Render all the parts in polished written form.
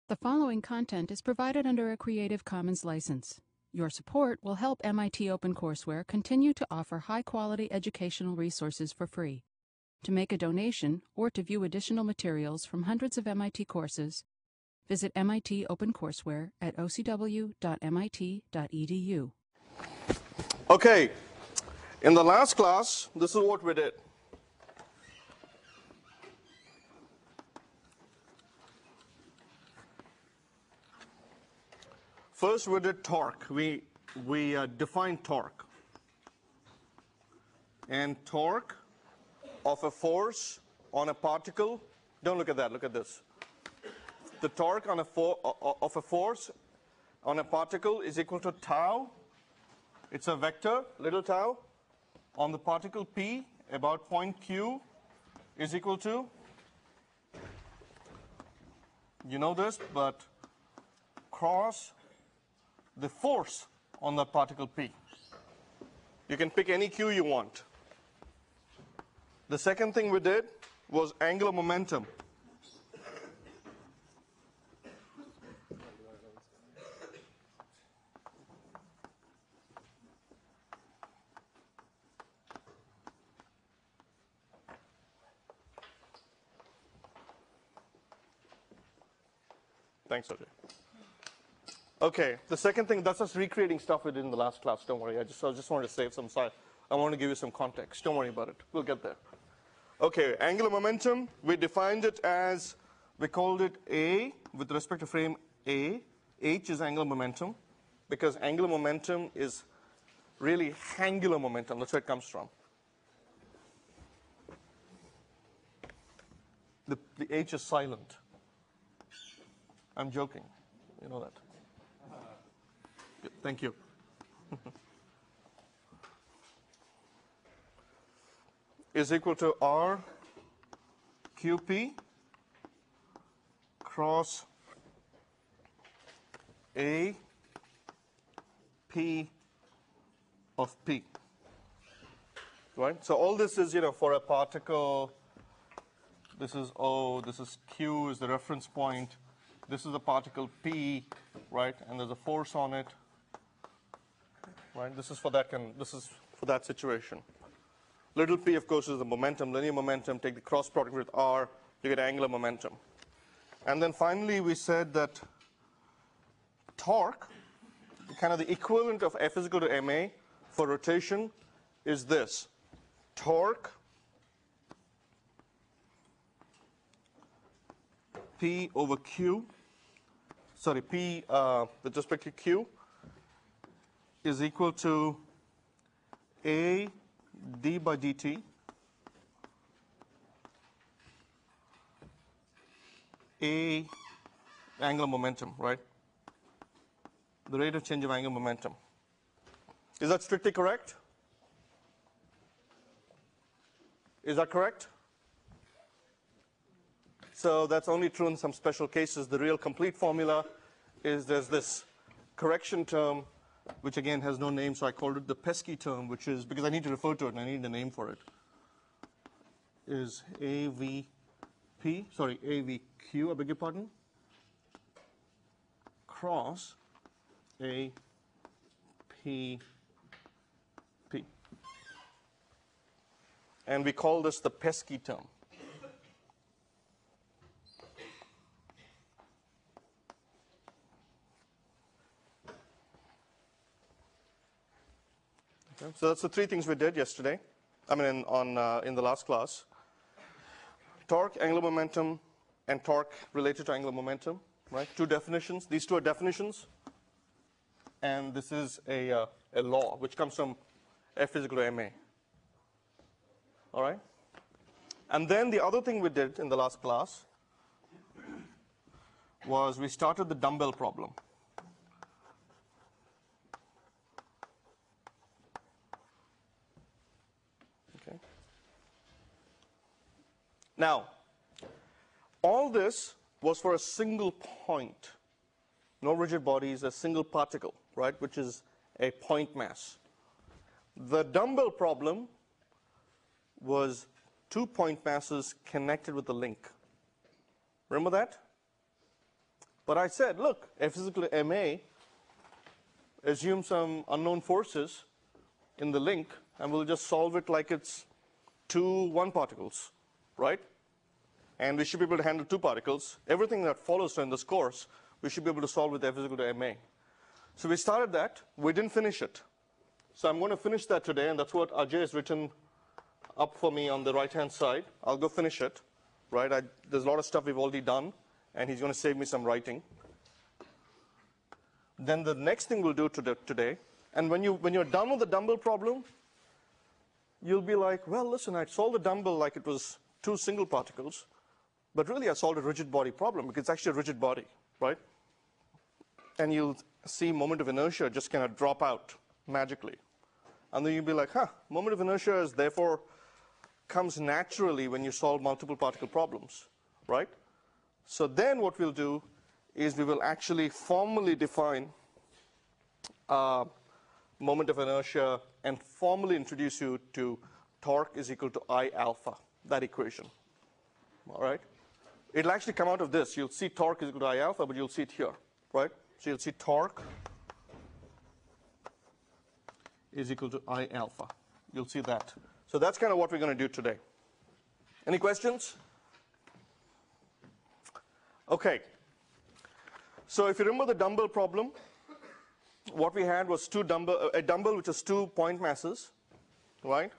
The following content is provided under a Creative Commons license. Your support will help MIT OpenCourseware continue to offer high-quality educational resources for free. To make a donation or to view additional materials from hundreds of MIT courses, visit MIT OpenCourseware at ocw.mit.edu. Okay, in the last class, this is what we did. First, we did torque. We defined torque. And torque of a force on a particle, don't look at that, look at this. The torque on of a force on a particle is equal to tau. It's a vector, little tau, on the particle P about point Q is equal to, you know this, but cross the force on the particle P. You can pick any Q you want. The second thing we did was angular momentum. Thanks, Sanjay. Okay, the second thing, that's just recreating stuff we did in the last class. Don't worry, I just wanted to save some time. I want to give you some context. Don't worry about it. We'll get there. Okay, angular momentum, we defined it as, we called it A with respect to frame A. H is angular momentum, because angular momentum is really angular momentum. That's where it comes from. The H is silent. I'm joking. You know that. Good, thank you. Is equal to R QP cross A P of P. Right? So all this is, for a particle, this is O, this is Q is the reference point. This is the particle P, right? And there's a force on it. Right? This is for that situation. Little p, of course, is the momentum, linear momentum. Take the cross product with R, you get angular momentum. And then finally, we said that torque, kind of the equivalent of F is equal to ma for rotation, is this. Torque P over Q, sorry, P with respect to Q is equal to A d by dt A angular momentum, right? The rate of change of angular momentum. Is that strictly correct? Is that correct? So that's only true in some special cases. The real complete formula is there's this correction term, which again has no name, so I called it the pesky term, which is, because I need to refer to it and I need a name for it, is AVQ, I beg your pardon, cross APP. And we call this the pesky term. Okay, so that's the three things we did yesterday. I mean, in the last class. Torque, angular momentum, and torque related to angular momentum. Right? Two definitions. These two are definitions, and this is a law which comes from F is equal to ma. All right. And then the other thing we did in the last class was we started the dumbbell problem. Now, all this was for a single point. No rigid bodies, a single particle, right, which is a point mass. The dumbbell problem was 2 point masses connected with a link. Remember that? But I said, look, F is equal to ma, assume some unknown forces in the link, and we'll just solve it like it's two one particles, right? And we should be able to handle two particles. Everything that follows in this course, we should be able to solve with F is equal to ma. So we started that. We didn't finish it. So I'm going to finish that today, and that's what Ajay has written up for me on the right-hand side. I'll go finish it, right? There's a lot of stuff we've already done, and he's going to save me some writing. Then the next thing we'll do today, and when you're done with the dumbbell problem, you'll be like, well, listen, I solved the dumbbell like it was two single particles, but really I solved a rigid body problem because it's actually a rigid body, right? And you'll see moment of inertia just kind of drop out magically. And then you'll be like, moment of inertia is therefore comes naturally when you solve multiple particle problems, right? So then what we'll do is we will actually formally define moment of inertia and formally introduce you to torque is equal to I alpha, that equation, all right? It'll actually come out of this. You'll see torque is equal to I alpha, but you'll see it here, right? So you'll see torque is equal to I alpha. You'll see that. So that's kind of what we're going to do today. Any questions? Okay. So if you remember the dumbbell problem, what we had was a dumbbell which is 2 point masses, right?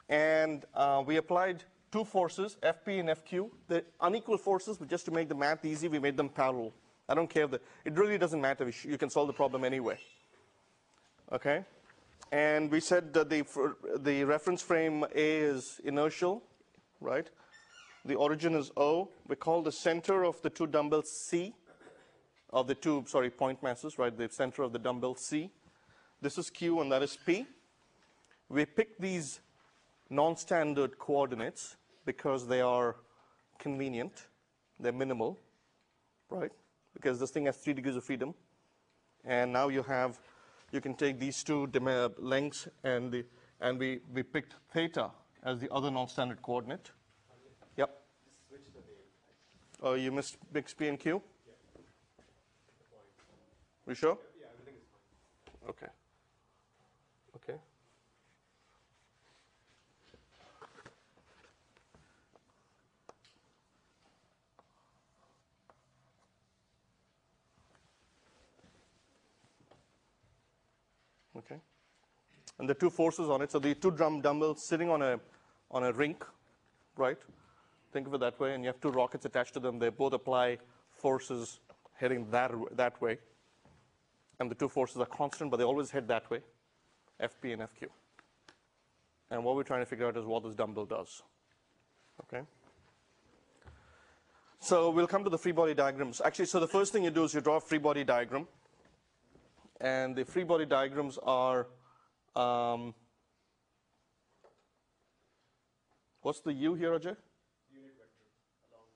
And we applied two forces, Fp and Fq. They're unequal forces, but just to make the math easy, we made them parallel. I don't care. It really doesn't matter. You can solve the problem anyway. Okay? And we said that the reference frame A is inertial, right? The origin is O. We call the center of the two dumbbells C, of the two, point masses, right? The center of the dumbbell C. This is Q and that is P. We pick these non-standard coordinates because they are convenient. They're minimal, right? Because this thing has 3 degrees of freedom. And now you can take these two lengths and we picked theta as the other non-standard coordinate. Yep. Oh, you missed P and Q? Yeah. You sure? Yeah, everything is fine. Okay. Okay. Okay. And the two forces on it, so the two dumbbells sitting on a rink, right? Think of it that way, and you have two rockets attached to them. They both apply forces heading that way. And the two forces are constant, but they always head that way, Fp and Fq. And what we're trying to figure out is what this dumbbell does. Okay? So we'll come to the free body diagrams. Actually, so the first thing you do is you draw a free body diagram. And the free body diagrams are, what's the U here, Ajay? Unit vector along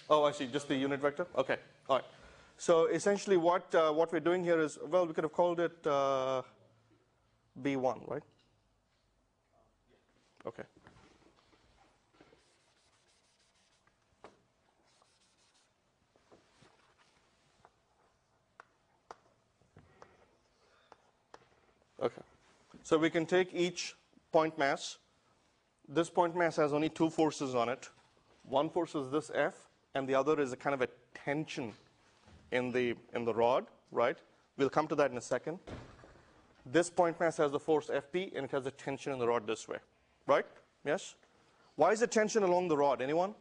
the... Oh, I see, just the unit vector? Okay, all right. So essentially what we're doing here is, well, we could have called it B1, right? Okay. Okay. So we can take each point mass. This point mass has only two forces on it. One force is this F, and the other is a kind of a tension in the rod, right? We'll come to that in a second. This point mass has the force Fp, and it has a tension in the rod this way, right? Yes? Why is the tension along the rod? Anyone?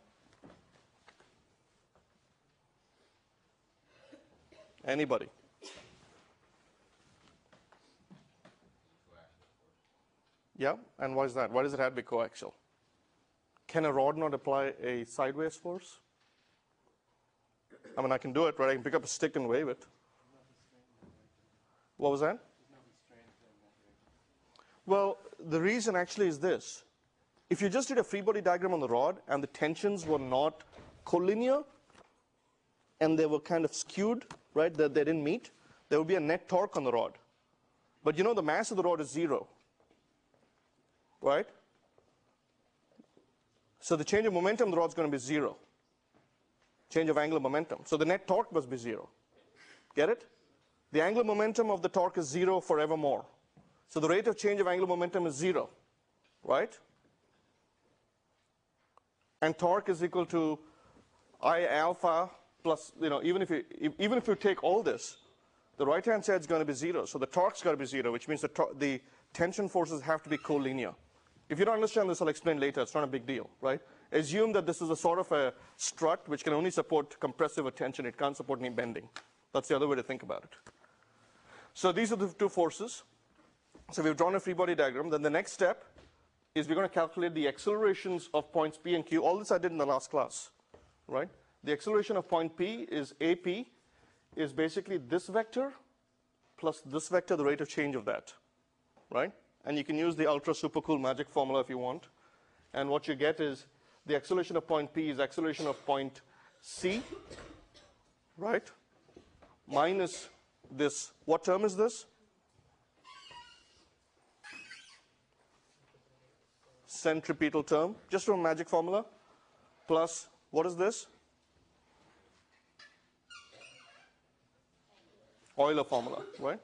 Anybody? Yeah, and why is that? Why does it have to be coaxial? Can a rod not apply a sideways force? I mean, I can do it, right? I can pick up a stick and wave it. What was that? Well, the reason actually is this. If you just did a free body diagram on the rod and the tensions were not collinear and they were kind of skewed, right, that they didn't meet, there would be a net torque on the rod. But you know the mass of the rod is 0. Right? So the change of momentum of the rod is going to be 0. Change of angular momentum. So the net torque must be 0. Get it? The angular momentum of the torque is 0 forevermore. So the rate of change of angular momentum is 0, right? And torque is equal to I alpha plus, even if you take all this, the right-hand side is going to be 0. So the torque's got to be 0, which means the tension forces have to be collinear. If you don't understand this, I'll explain later. It's not a big deal, right? Assume that this is a sort of a strut which can only support compressive tension. It can't support any bending. That's the other way to think about it. So these are the two forces. So we've drawn a free body diagram. Then the next step is we're going to calculate the accelerations of points P and Q. All this I did in the last class, right? The acceleration of point P is AP, is basically this vector plus this vector, the rate of change of that, right? And you can use the ultra super cool magic formula if you want. And what you get is the acceleration of point P is acceleration of point C, right? Minus this. What term is this? Centripetal term, just from magic formula, plus, what is this? Euler formula, right?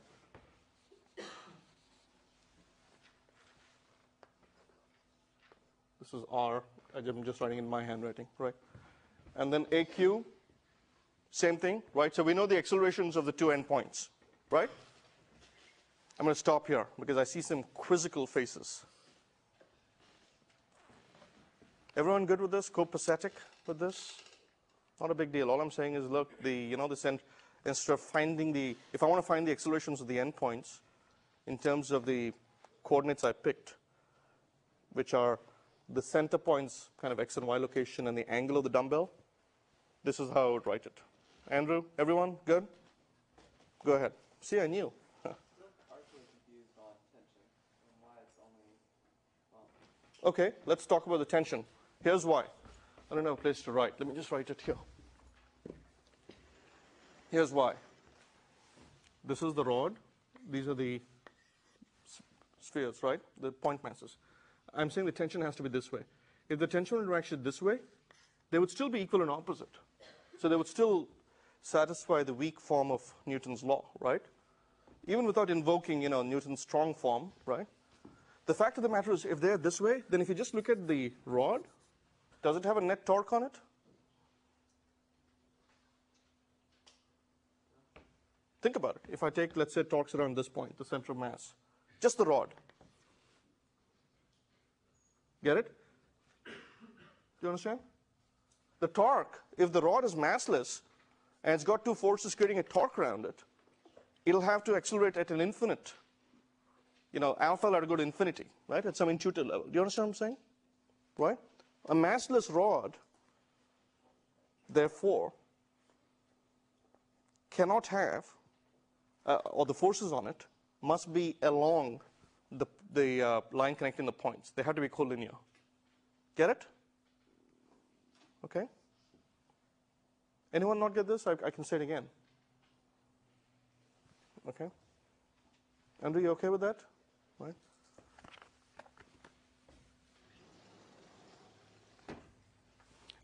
This is R. I'm just writing in my handwriting, right? And then AQ, same thing, right? So we know the accelerations of the two endpoints, right? I'm going to stop here because I see some quizzical faces. Everyone good with this? Copacetic with this? Not a big deal. All I'm saying is, look, instead of finding if I want to find the accelerations of the endpoints in terms of the coordinates I picked, which are the center points, kind of X and Y location, and the angle of the dumbbell, this is how I would write it. Andrew, everyone, good? Go ahead. See, I knew. Okay, let's talk about the tension. Here's why. I don't have a place to write. Let me just write it here. Here's why. This is the rod. These are the spheres, right? The point masses. I'm saying the tension has to be this way. If the tension were actually this way, they would still be equal and opposite. So they would still satisfy the weak form of Newton's law, right? Even without invoking, Newton's strong form, right? The fact of the matter is, if they're this way, then if you just look at the rod, does it have a net torque on it? Think about it. If I take, let's say, torques around this point, the center of mass, just the rod. Get it? Do you understand? The torque, if the rod is massless and it's got two forces creating a torque around it, it'll have to accelerate at an infinite. Alpha will have to go to infinity, right? At some intuitive level. Do you understand what I'm saying? Right? A massless rod, therefore, cannot have, or the forces on it must be along the line connecting the points. They have to be collinear. Get it? Okay? Anyone not get this? I can say it again. Okay? Andrew, you okay with that? Right?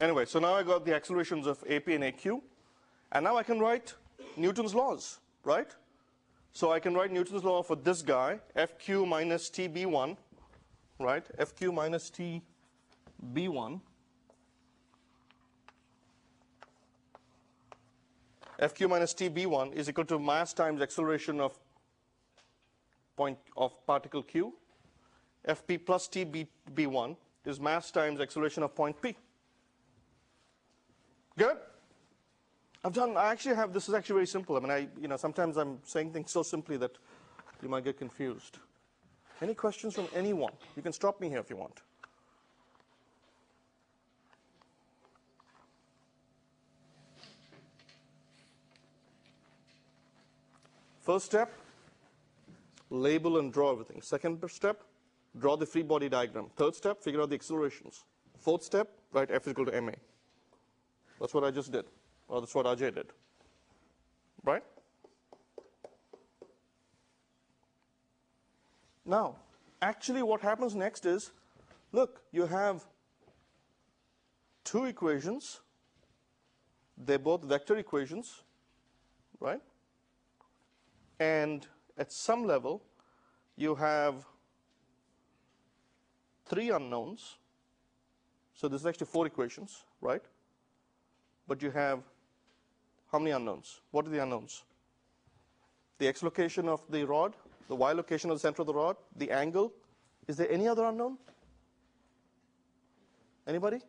Anyway, so now I got the accelerations of AP and AQ, and now I can write Newton's laws, right? So I can write Newton's law for this guy, FQ minus TB1, right? FQ minus TB1. FQ minus TB1 is equal to mass times acceleration of particle Q. FP plus TB1 is mass times acceleration of point P. Good? I actually have, this is actually very simple. I mean, sometimes I'm saying things so simply that you might get confused. Any questions from anyone? You can stop me here if you want. First step, label and draw everything. Second step, draw the free body diagram. Third step, figure out the accelerations. Fourth step, write F is equal to ma. That's what I just did. Or that's what Ajay did. Right? Now, actually what happens next is, look, you have two equations. They're both vector equations, right? And at some level, you have three unknowns. So this is actually four equations, right? But you have how many unknowns? What are the unknowns? The x location of the rod, the y location of the center of the rod, the angle. Is there any other unknown? Anybody?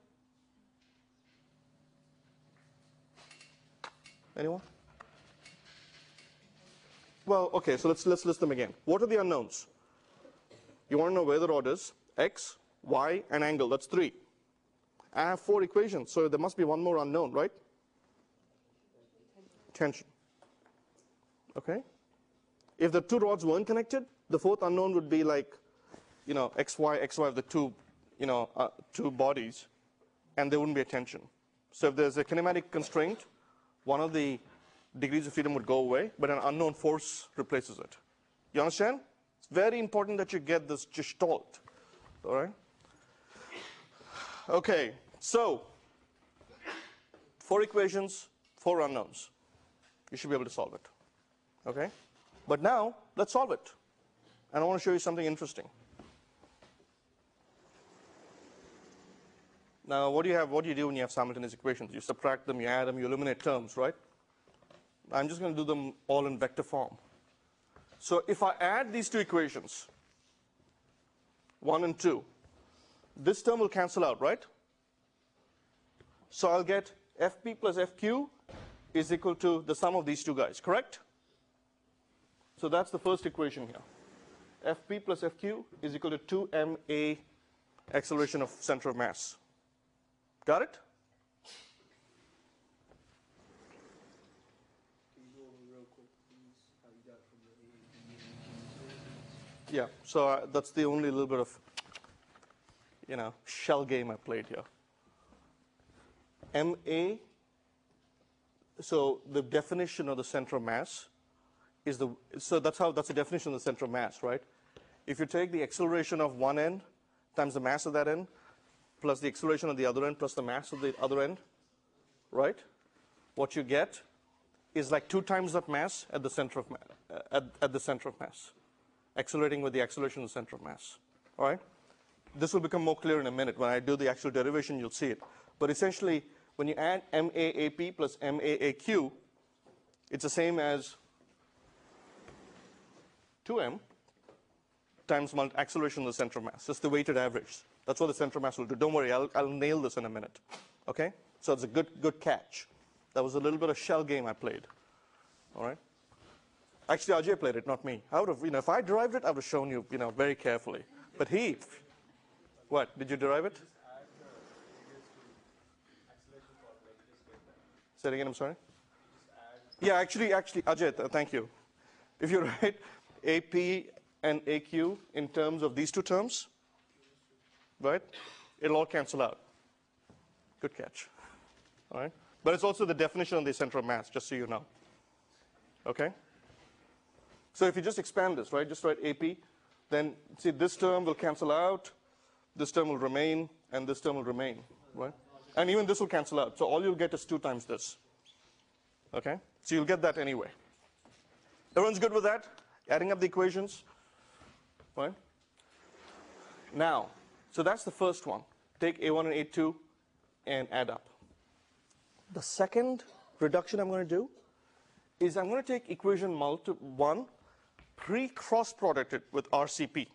Anyone? Well, okay, so let's list them again. What are the unknowns? You want to know where the rod is, x, y, and angle. That's three. I have four equations, so there must be one more unknown, right? Tension. Okay? If the two rods weren't connected, the fourth unknown would be like, xy of the two, two bodies, and there wouldn't be a tension. So if there's a kinematic constraint, one of the degrees of freedom would go away, but an unknown force replaces it. You understand? It's very important that you get this gestalt. All right? Okay, so four equations, four unknowns. You should be able to solve it. Okay? But now, let's solve it. And I want to show you something interesting. Now, what do you do when you have simultaneous equations? You subtract them, you add them, you eliminate terms, right? I'm just going to do them all in vector form. So if I add these two equations, 1 and 2, this term will cancel out, right? So I'll get FP plus FQ is equal to the sum of these two guys, correct? So that's the first equation here. FP plus FQ is equal to 2ma acceleration of center of mass. Got it? Can you go over real quick, please, how you got from the A, B, Yeah, so that's the only little bit of, shell game I played here. MA, so the definition of the center of mass is that's the definition of the center of mass, right? If you take the acceleration of one end times the mass of that end, plus the acceleration of the other end, plus the mass of the other end, right? What you get is like 2 times that mass at the center of at the center of mass, accelerating with the acceleration of the center of mass. All right? This will become more clear in a minute. When I do the actual derivation, you'll see it. But essentially, when you add MAAP plus MAAQ, it's the same as 2m times acceleration of the center of mass. Just the weighted average. That's what the center of mass will do. Don't worry, I'll nail this in a minute. Okay? So it's a good catch. That was a little bit of shell game I played. All right? Actually, Ajay played it, not me. I would have, if I derived it, I would have shown you, very carefully. But he, what? Did you derive it? Say it again, I'm sorry? Yeah, actually, Ajay, thank you. If you write AP and AQ in terms of these two terms, right, it'll all cancel out. Good catch. All right? But it's also the definition of the center of mass, just so you know. Okay? So if you just expand this, right, just write AP, then see this term will cancel out, this term will remain, and this term will remain, right? And even this will cancel out. So all you'll get is 2 times this. Okay? So you'll get that anyway. Everyone's good with that? Adding up the equations? Right? Now, so that's the first one. Take A1 and A2 and add up. The second reduction I'm going to do is I'm going to take equation 1, pre-cross product it with RCP.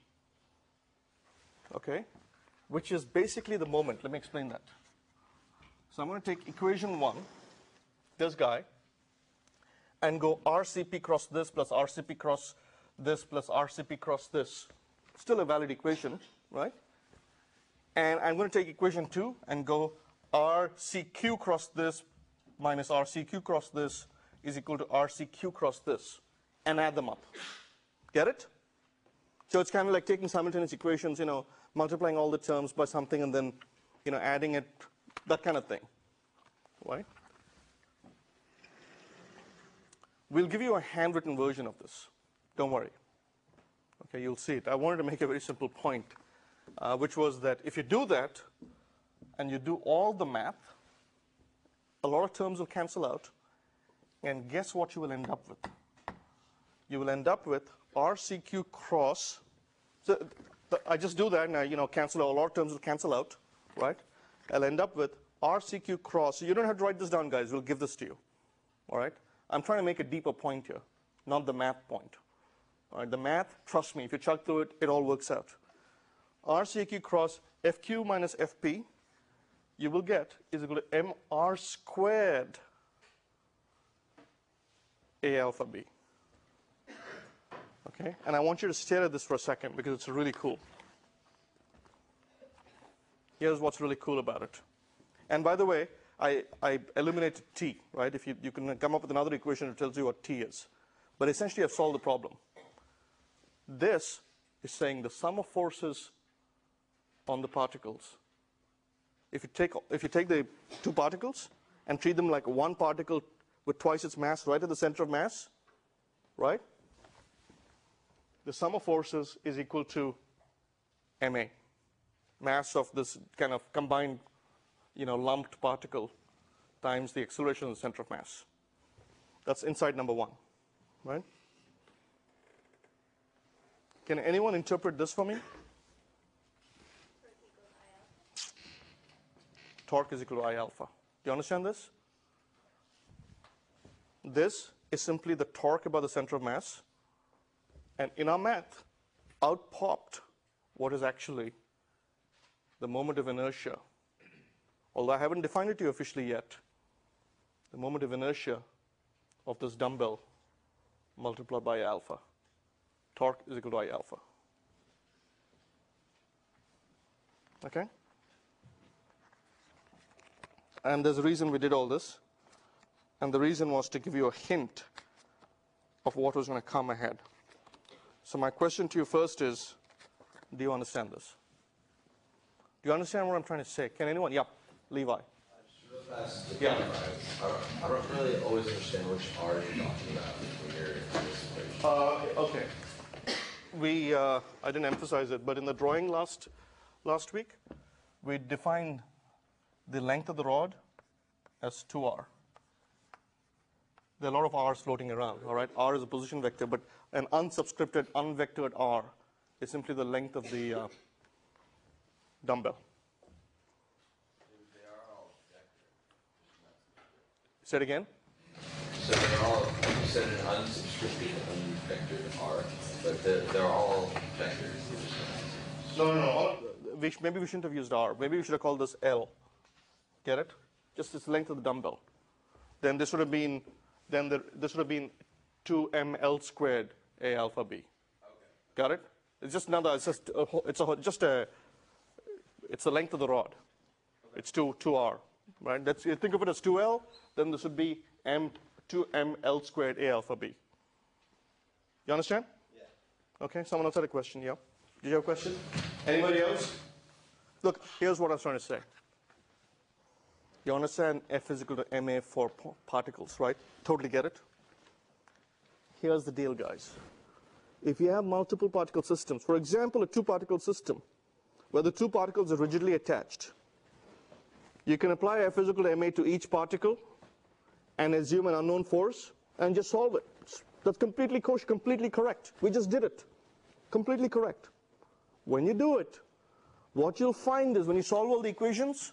Okay? Which is basically the moment. Let me explain that. So I'm going to take equation 1, this guy, and go RCP cross this plus RCP cross this plus RCP cross this. Still a valid equation, right? And I'm going to take equation 2 and go RCQ cross this minus RCQ cross this is equal to RCQ cross this, and add them up. Get it? So it's kind of like taking simultaneous equations, multiplying all the terms by something and then, adding it, that kind of thing, right? We'll give you a handwritten version of this. Don't worry. Okay, you'll see it. I wanted to make a very simple point, which was that if you do that, and you do all the math, a lot of terms will cancel out, and guess what you will end up with? You will end up with RCQ cross. So I just do that, and I cancel out. A lot of terms will cancel out, right? I'll end up with RCQ cross. So you don't have to write this down, guys. We'll give this to you, all right? I'm trying to make a deeper point here, not the math point. All right, the math, trust me, if you chug through it, it all works out. RCQ cross FQ minus FP, you will get is equal to MR squared A alpha B. Okay, and I want you to stare at this for a second because it's really cool. Here's what's really cool about it. And by the way, I eliminated T, right? If you can come up with another equation that tells you what T is. But essentially, I've solved the problem. This is saying the sum of forces on the particles. If you take the two particles and treat them like one particle with twice its mass right at the center of mass, right? The sum of forces is equal to ma, mass of this kind of combined, lumped particle times the acceleration of the center of mass. That's insight number one, right? Can anyone interpret this for me? Torque is equal to I alpha. Do you understand this? This is simply the torque about the center of mass. And in our math, out popped what is actually the moment of inertia. Although I haven't defined it to you officially yet, the moment of inertia of this dumbbell multiplied by alpha. Torque is equal to I alpha. Okay? And there's a reason we did all this. And the reason was to give you a hint of what was going to come ahead. So my question to you first is, do you understand this? Do you understand what I'm trying to say? Can anyone? Yeah, Levi. Real fast to clarify, I don't really always understand which R you're talking about when you're in this equation. Okay. I didn't emphasize it, but in the drawing last week, we defined the length of the rod as 2R. There are a lot of R's floating around, all right? R is a position vector, but an unsubscripted, unvectored R is simply the length of the dumbbell. They are all vector. Say it again? So they're all, you said an unsubscripted, unvectored R, but they're all vectors. No. Maybe we shouldn't have used R. Maybe we should have called this L. Get it? Just this length of the dumbbell. Then this would have been, this would have been 2mL squared A alpha B. Okay. Got it? It's just another. It's just it's the length of the rod. Okay. It's 2R, right? That's, you think of it as 2L. Then this would be 2mL squared A alpha B. You understand? Yeah. Okay. Someone else had a question. Yeah. Did you have a question? Anybody else? Look, here's what I was trying to say. You understand F is equal to ma for particles, right? Totally get it? Here's the deal, guys. If you have multiple particle systems, for example, a two-particle system, where the two particles are rigidly attached, you can apply F is equal to ma to each particle and assume an unknown force and just solve it. That's completely correct. We just did it. Completely correct. When you do it, what you'll find is when you solve all the equations,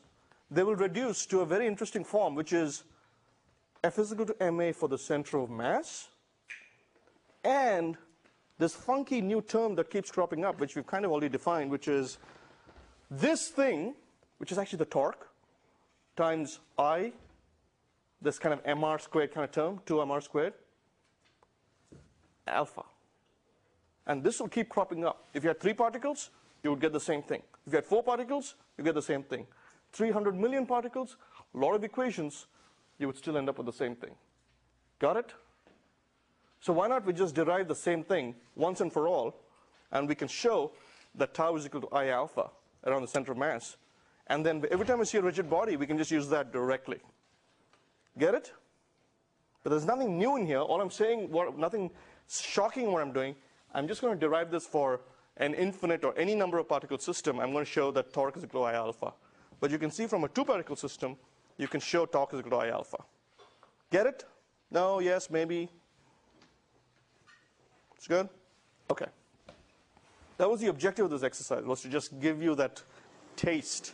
they will reduce to a very interesting form, which is F is equal to ma for the center of mass, and this funky new term that keeps cropping up, which we've kind of already defined, which is this thing, which is actually the torque, times I, this kind of mr squared kind of term, 2mr squared, alpha. And this will keep cropping up. If you had 3 particles, you would get the same thing. If you had 4 particles, you get the same thing. 300 million particles, a lot of equations, you would still end up with the same thing. Got it? So why not we just derive the same thing once and for all, and we can show that tau is equal to I alpha around the center of mass. And then every time we see a rigid body, we can just use that directly. Get it? But there's nothing new in here. All I'm saying, nothing shocking in what I'm doing. I'm just going to derive this for an infinite or any number of particle system. I'm going to show that torque is equal to I alpha. But you can see from a two-particle system, you can show torque is equal to I alpha. Get it? No, yes, maybe. It's good? Okay. That was the objective of this exercise, was to just give you that taste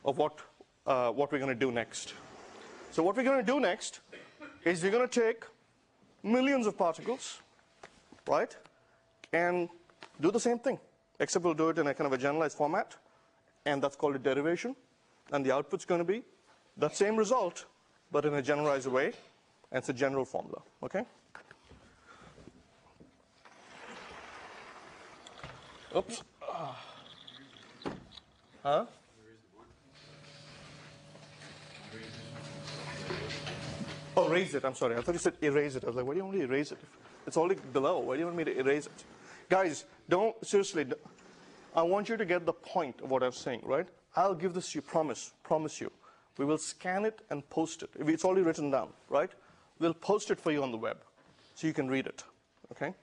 of what we're going to do next. So what we're going to do next is we're going to take millions of particles, right, and do the same thing, except we'll do it in a kind of a generalized format, and that's called a derivation, and the output's going to be that same result, but in a generalized way, and it's a general formula, okay? Oops. Huh? Oh, raise it. I'm sorry. I thought you said erase it. I was like, why do you want me to erase it? It's already below. Why do you want me to erase it? Guys, don't, seriously, I want you to get the point of what I'm saying, right? I'll give this to you, promise you. We will scan it and post it. It's already written down, right? We'll post it for you on the web so you can read it, okay?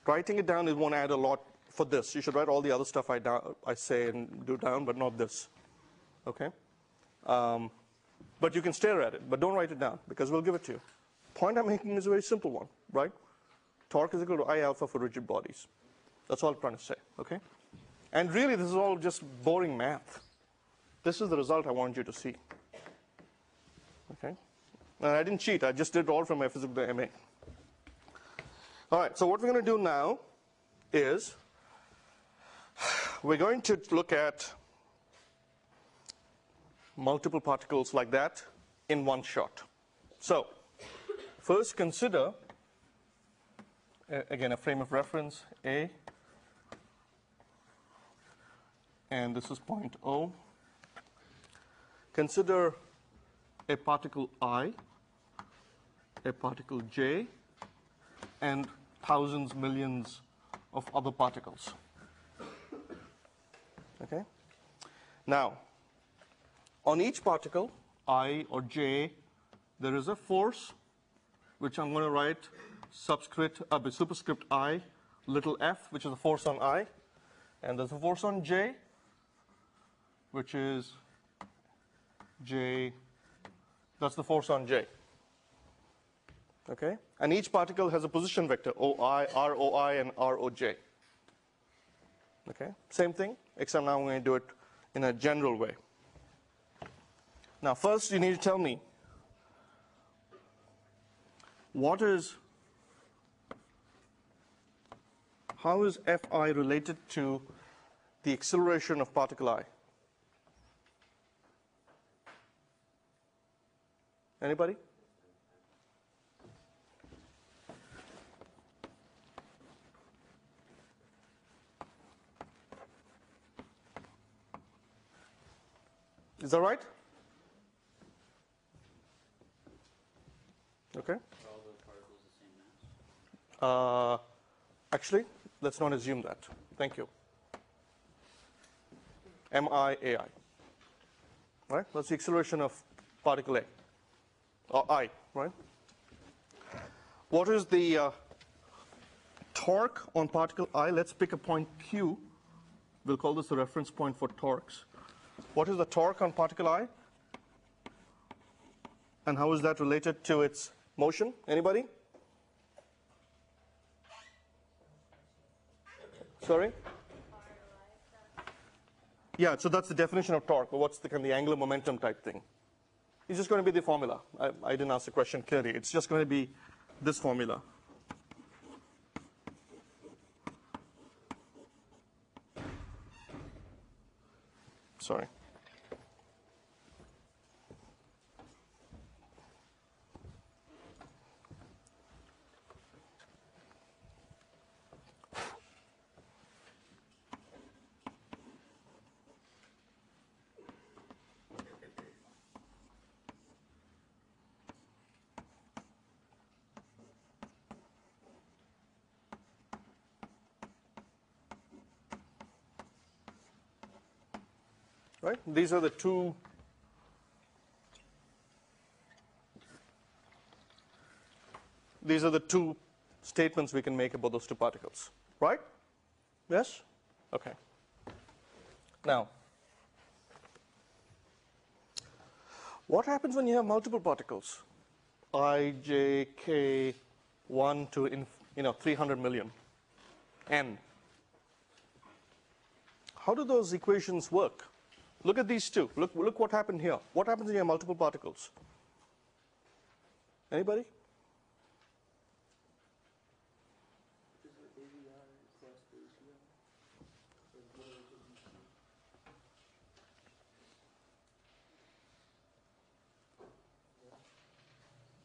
Writing it down, it won't add a lot for this. You should write all the other stuff I say and do down, but not this, okay? But you can stare at it, but don't write it down because we'll give it to you. Point I'm making is a very simple one, right? Torque is equal to I alpha for rigid bodies. That's all I'm trying to say, okay? And really, this is all just boring math. This is the result I want you to see, okay? And I didn't cheat. I just did it all from my physics to MA. All right, so what we're going to do now is we're going to look at multiple particles like that in one shot. So first consider, again, a frame of reference, A, and this is point O. Consider a particle I, a particle J, and thousands, millions of other particles. Okay? Now, on each particle, I or J, there is a force, which I'm going to write superscript I, little f, which is the force on I. And there's a force on J, which is J, that's the force on J. Okay? And each particle has a position vector, OI, ROI, and ROJ. Okay? Same thing, except now I'm going to do it in a general way. Now, first you need to tell me how is Fi related to the acceleration of particle I? Anybody? Is that right? Okay. Are all those particles the same mass? Actually, let's not assume that. Thank you. MIAI. Right? That's the acceleration of particle A. Or I, right? What is the torque on particle I? Let's pick a point Q. We'll call this the reference point for torques. What is the torque on particle I? And how is that related to its motion? Anybody? Sorry? Yeah, so that's the definition of torque. But what's the kind of the angular momentum type thing? It's just going to be the formula. I didn't ask the question clearly. It's just going to be this formula. Sorry. Right? These are the two statements we can make about those two particles. Right? Yes? Okay. Now, What happens when you have multiple particles? I, j, k, 1 to 300 million, n. How do those equations work? Look at these two. Look what happened here. What happens when you have multiple particles? Anybody?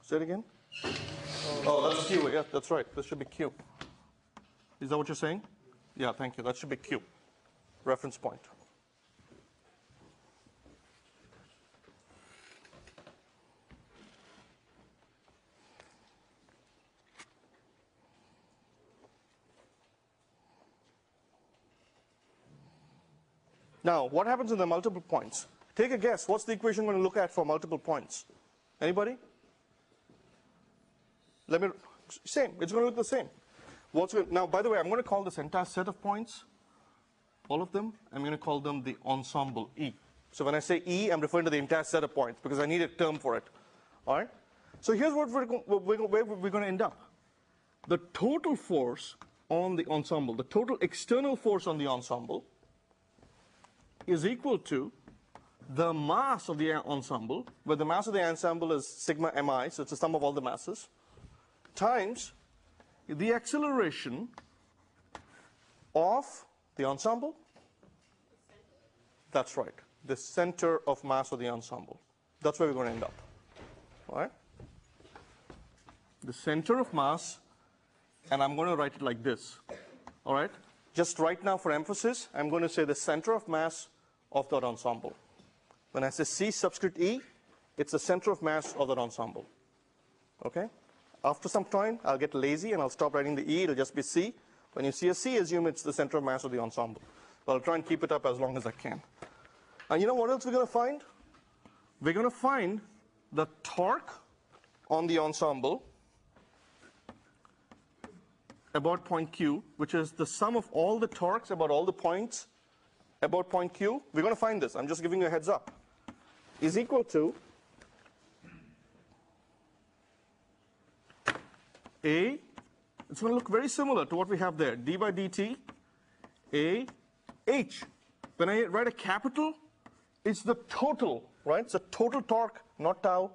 Say it again. Oh, that's Q. Yeah, that's right. This should be Q. Is that what you're saying? Yeah, thank you. That should be Q. Reference point. Now, what happens in the multiple points? Take a guess. What's the equation we're going to look at for multiple points? Anybody? Same. It's going to look the same. Now, by the way, I'm going to call this entire set of points, all of them, I'm going to call them the ensemble, E. So when I say E, I'm referring to the entire set of points because I need a term for it. All right? So here's what where we're going to end up. The total force on the ensemble, the total external force on the ensemble is equal to the mass of the ensemble, where the mass of the ensemble is sigma mi, so it's the sum of all the masses, times the acceleration of the ensemble. That's right, the center of mass of the ensemble. That's where we're going to end up. All right? The center of mass, and I'm going to write it like this. All right? Just right now for emphasis, I'm going to say the center of mass of that ensemble. When I say C subscript E, it's the center of mass of that ensemble. Okay? After some time, I'll get lazy and I'll stop writing the E. It'll just be C. When you see a C, assume it's the center of mass of the ensemble. But I'll try and keep it up as long as I can. And you know what else we're going to find? We're going to find the torque on the ensemble about point Q, which is the sum of all the torques about all the points about point Q. We're going to find this. I'm just giving you a heads up. Is equal to A, it's going to look very similar to what we have there, d by dt, A, H. When I write a capital, it's the total, right? It's the total torque, not tau.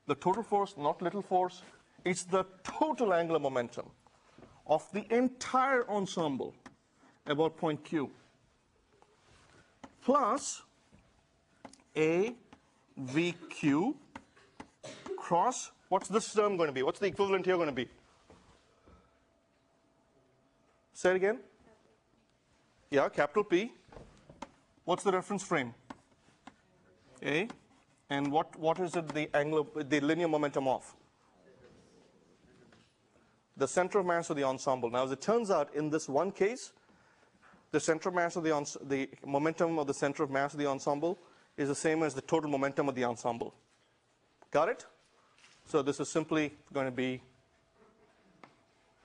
The total force, not little force. It's the total angular momentum of the entire ensemble about point Q. Plus A VQ cross, what's this term going to be? What's the equivalent here going to be? Say it again. Yeah, capital P. What's the reference frame? A. And what is it the linear momentum of? The center of mass of the ensemble. Now, as it turns out, in this one case, the center of mass of the momentum of the center of mass of the ensemble is the same as the total momentum of the ensemble. Got it? So this is simply going to be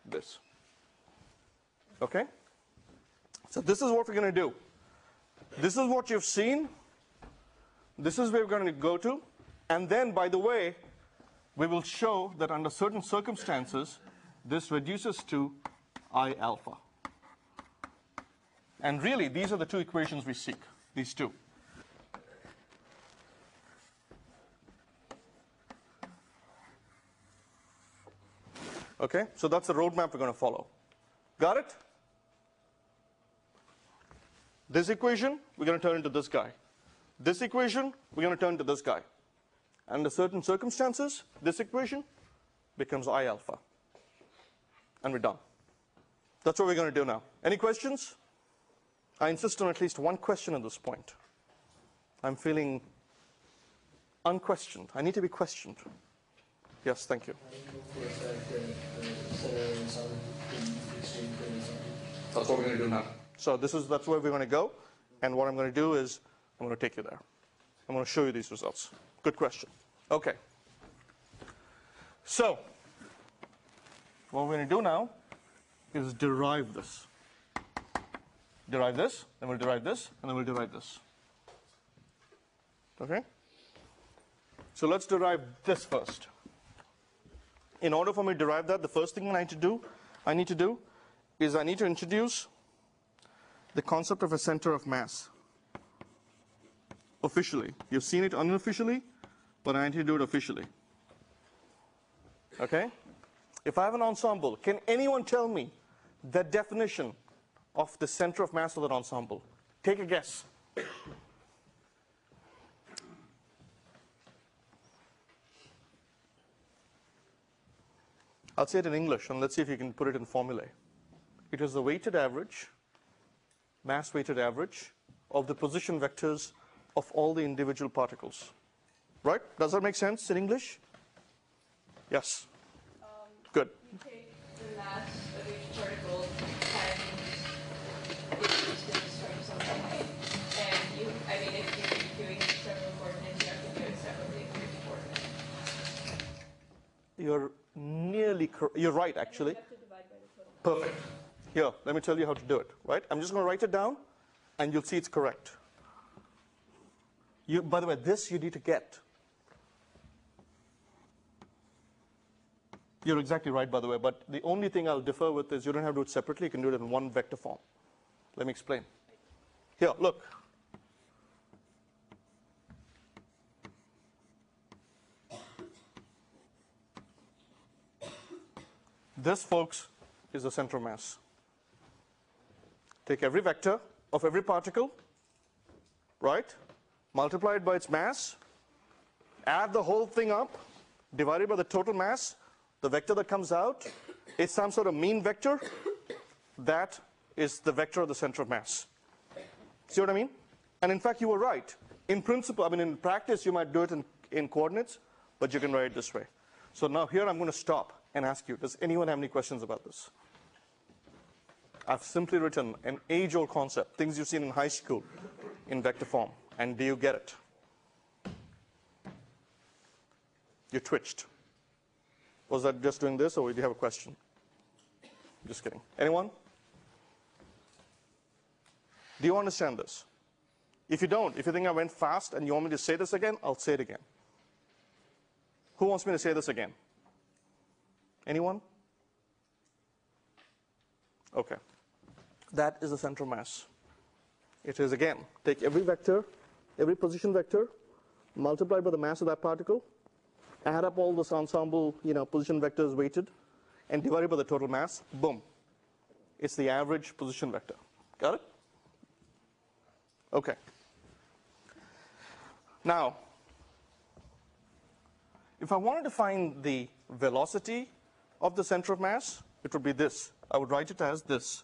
this. Okay? So this is what we're going to do. This is what you've seen. This is where we're going to go to. And then, by the way, we will show that under certain circumstances, this reduces to I alpha. And really, these are the two equations we seek, these two. Okay, so that's the roadmap we're going to follow. Got it? This equation, we're going to turn into this guy. This equation, we're going to turn to this guy. Under certain circumstances, this equation becomes I alpha. And we're done. That's what we're going to do now. Any questions? I insist on at least one question at this point. I'm feeling unquestioned. I need to be questioned. Yes, thank you. That's what we're going to do now. So that's where we're going to go. And what I'm going to do is I'm going to take you there. I'm going to show you these results. Good question. Okay. So what we're going to do now is derive this. Derive this, then we'll derive this, and then we'll derive this. Okay? So let's derive this first. In order for me to derive that, the first thing I need to do is I need to introduce the concept of a center of mass. Officially. You've seen it unofficially, but I need to do it officially. Okay? If I have an ensemble, can anyone tell me the definition of the center of mass of that ensemble? Take a guess. I'll say it in English, and let's see if you can put it in formulae. It is the weighted average, mass weighted average, of the position vectors of all the individual particles. Right? Does that make sense in English? Yes. Good. You take the mass of each particle times the distance from something, and if you're doing several coordinates, you have to do it separately for each coordinate. You're nearly you're right, actually. You have to divide by the total. Perfect. Here, let me tell you how to do it. Right? I'm just going to write it down, and you'll see it's correct. By the way, this you need to get. You're exactly right, by the way, but the only thing I'll differ with is you don't have to do it separately. You can do it in one vector form. Let me explain. Here, look. This, folks, is the center of mass. Take every vector of every particle, right? Multiply it by its mass, add the whole thing up, divide it by the total mass. The vector that comes out is some sort of mean vector. That is the vector of the center of mass. See what I mean? And in fact, you were right. In principle, in practice, you might do it in coordinates, but you can write it this way. So now here I'm going to stop and ask you, does anyone have any questions about this? I've simply written an age-old concept, things you've seen in high school in vector form. And do you get it? You twitched. Was that just doing this, or do you have a question? Just kidding. Anyone? Do you understand this? If you don't, if you think I went fast and you want me to say this again, I'll say it again. Who wants me to say this again? Anyone? Okay. That is the center of mass. It is, again, take every vector, every position vector, multiply by the mass of that particle, add up all this ensemble, position vectors weighted, and divide it by the total mass. Boom. It's the average position vector. Got it? Okay. Now, if I wanted to find the velocity of the center of mass, it would be this. I would write it as this.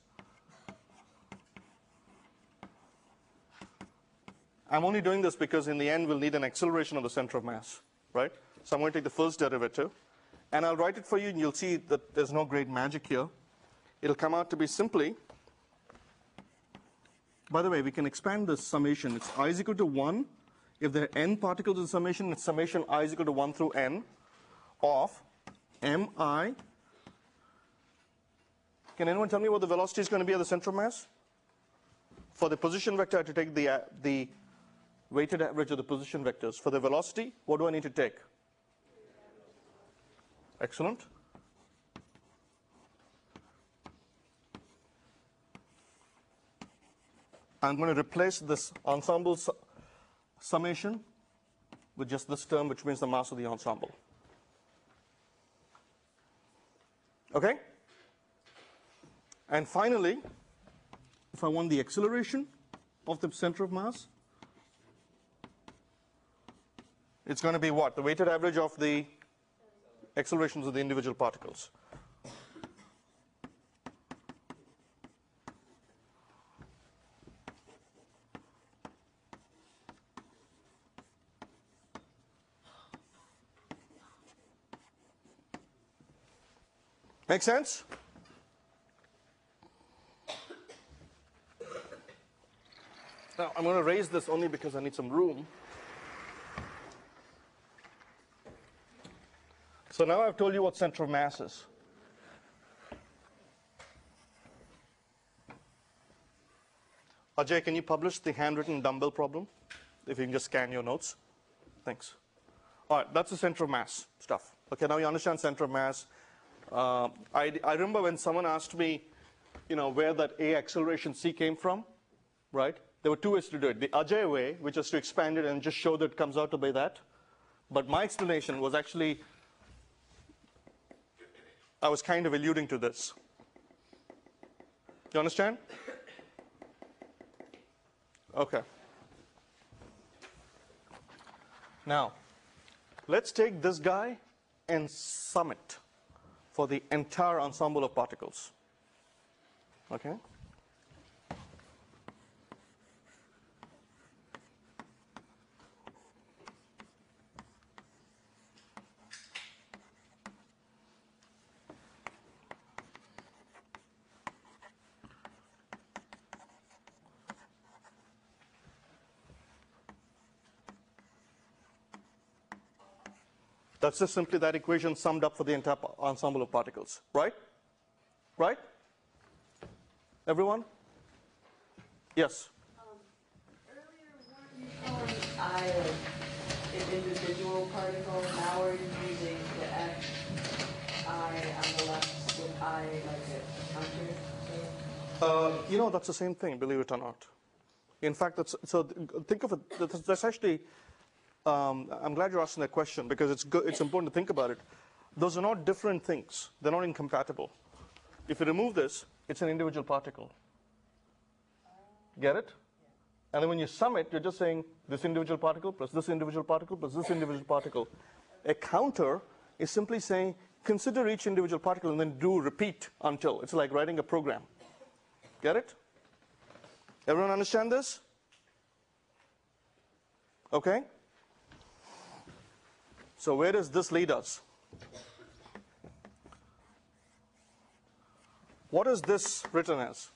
I'm only doing this because in the end we'll need an acceleration of the center of mass, right? So I'm going to take the first derivative, and I'll write it for you, and you'll see that there's no great magic here. It'll come out to be simply, by the way, we can expand this summation. It's I is equal to 1. If there are n particles in summation, it's summation I is equal to 1 through n of mi. Can anyone tell me what the velocity is going to be at the center of mass? For the position vector, I have to take the weighted average of the position vectors. For the velocity, what do I need to take? Excellent. I'm going to replace this ensemble summation with just this term, which means the mass of the ensemble. Okay? And finally, if I want the acceleration of the center of mass, it's going to be what? The weighted average of the accelerations of the individual particles. Make sense? Now, I'm going to raise this only because I need some room. So now I've told you what center of mass is. Ajay, can you publish the handwritten dumbbell problem? If you can just scan your notes. Thanks. All right, that's the center of mass stuff. Okay, now you understand center of mass. I remember when someone asked me, where that A acceleration C came from, right? There were two ways to do it. The Ajay way, which is to expand it and just show that it comes out to be that. But my explanation was actually, I was kind of alluding to this. You understand? Okay. Now, let's take this guy and sum it for the entire ensemble of particles. Okay? That's just simply that equation summed up for the entire ensemble of particles, right? Right? Everyone? Yes? Earlier, weren't you calling I an individual particle? Now we're using the F, I on the left with I like a counter. That's the same thing, believe it or not. In fact, think of it, that's actually, I'm glad you're asking that question because it's important to think about it. Those are not different things. They're not incompatible. If you remove this, it's an individual particle. Get it? And then when you sum it, you're just saying this individual particle plus this individual particle plus this individual particle. A counter is simply saying consider each individual particle and then do repeat until. It's like writing a program. Get it? Everyone understand this? Okay? So where does this lead us? What is this written as?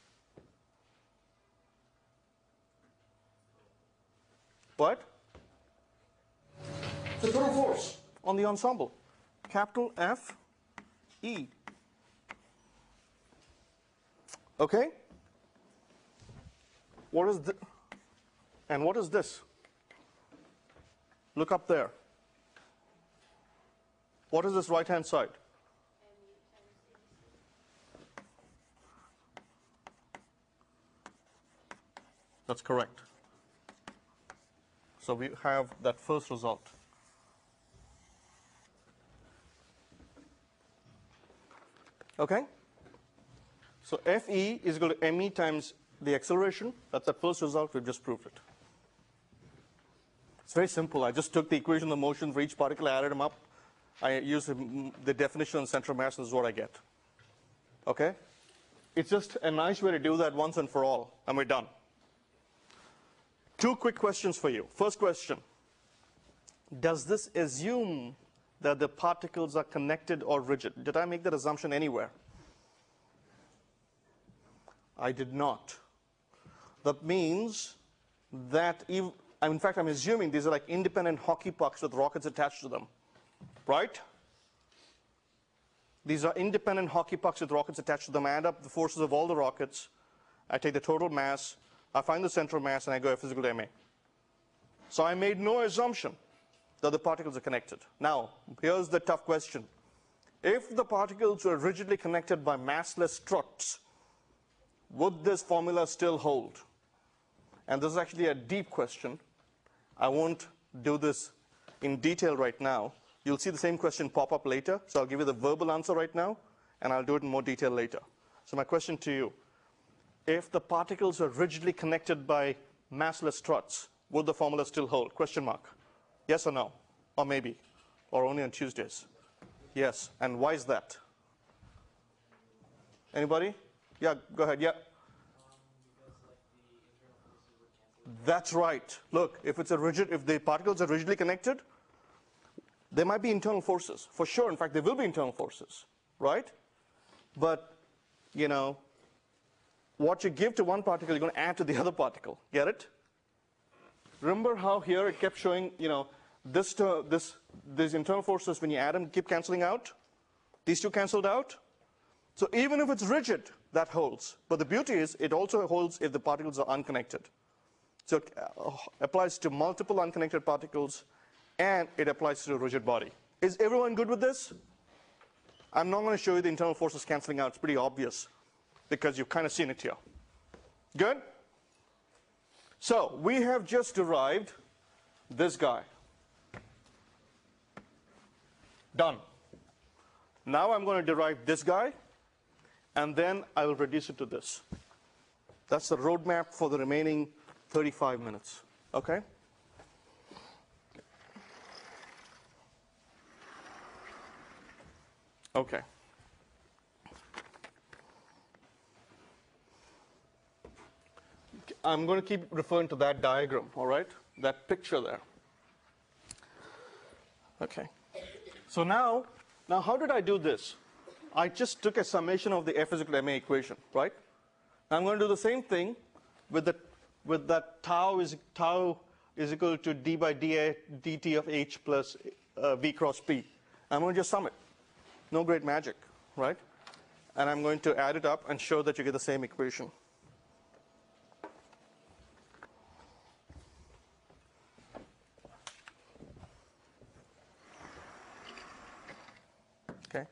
What? The total force on the ensemble. Capital F, E. Okay? What is the, and what is this? Look up there. What is this right-hand side? That's correct. So we have that first result. Okay? So Fe is equal to me times the acceleration. That's the first result. We've just proved it. It's very simple. I just took the equation of the motion for each particle, I added them up. I use the definition of center of mass, this is what I get. Okay? It's just a nice way to do that once and for all, and we're done. Two quick questions for you. First question, does this assume that the particles are connected or rigid? Did I make that assumption anywhere? I did not. That means that, in fact, I'm assuming these are like independent hockey pucks with rockets attached to them. Right? These are independent hockey pucks with rockets attached to them. I add up the forces of all the rockets. I take the total mass. I find the center of mass, and I go F is equal to ma. So I made no assumption that the particles are connected. Now, here's the tough question. If the particles were rigidly connected by massless struts, would this formula still hold? And this is actually a deep question. I won't do this in detail right now. You'll see the same question pop up later, so I'll give you the verbal answer right now, and I'll do it in more detail later. So my question to you, if the particles are rigidly connected by massless struts, would the formula still hold? Question mark. Yes or no? Or maybe? Or only on Tuesdays? Yes. And why is that? Anybody? Yeah, go ahead. Yeah. That's right. Look, if the particles are rigidly connected, there might be internal forces. For sure, in fact, there will be internal forces, right? But, what you give to one particle, you're going to add to the other particle. Get it? Remember how here it kept showing, these internal forces, when you add them, keep canceling out? These two canceled out? So even if it's rigid, that holds. But the beauty is, it also holds if the particles are unconnected. So it applies to multiple unconnected particles and it applies to a rigid body. Is everyone good with this? I'm not going to show you the internal forces canceling out. It's pretty obvious because you've kind of seen it here. Good? So we have just derived this guy. Done. Now I'm going to derive this guy, and then I will reduce it to this. That's the roadmap for the remaining 35 minutes. Okay? Okay. I'm going to keep referring to that diagram, all right? That picture there. Okay. So now how did I do this? I just took a summation of the F is equal to ma equation, right? I'm going to do the same thing with that tau is equal to d by dt of h plus v cross p. I'm going to just sum it. No great magic, right? And I'm going to add it up and show that you get the same equation. Okay.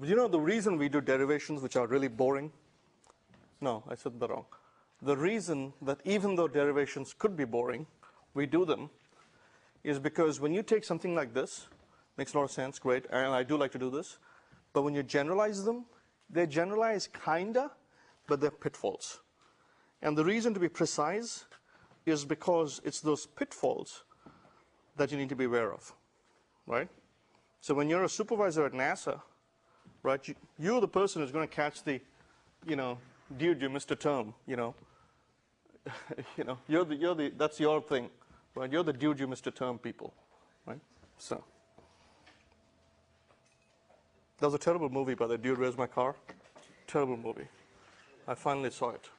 You know the reason we do derivations which are really boring? No, I said that wrong. The reason that even though derivations could be boring, we do them is because when you take something like this, makes a lot of sense, great, and I do like to do this, but when you generalize them, they generalize kinda, but they're pitfalls. And the reason to be precise is because it's those pitfalls that you need to be aware of, right? So when you're a supervisor at NASA, right, you're the person who's going to catch the, dude, you missed a term, that's your thing, right? You're the dude, you missed a term people, right? So. That was a terrible movie by the Dude, Where's My Car? Terrible movie. I finally saw it.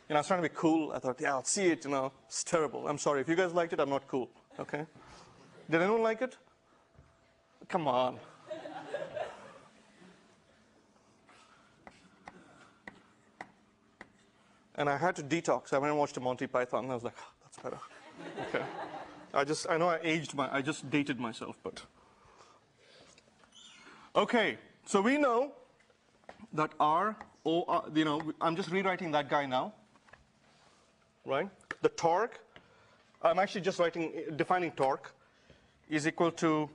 I was trying to be cool. I thought, yeah, I'll see it, It's terrible. I'm sorry. If you guys liked it, I'm not cool. Okay? Did anyone like it? Come on. And I had to detox. I went and watched a Monty Python, and I was like, oh, that's better. Okay. I know I just dated myself, but. Okay, so we know that I'm just rewriting that guy now, right? The torque, I'm actually just defining torque is equal to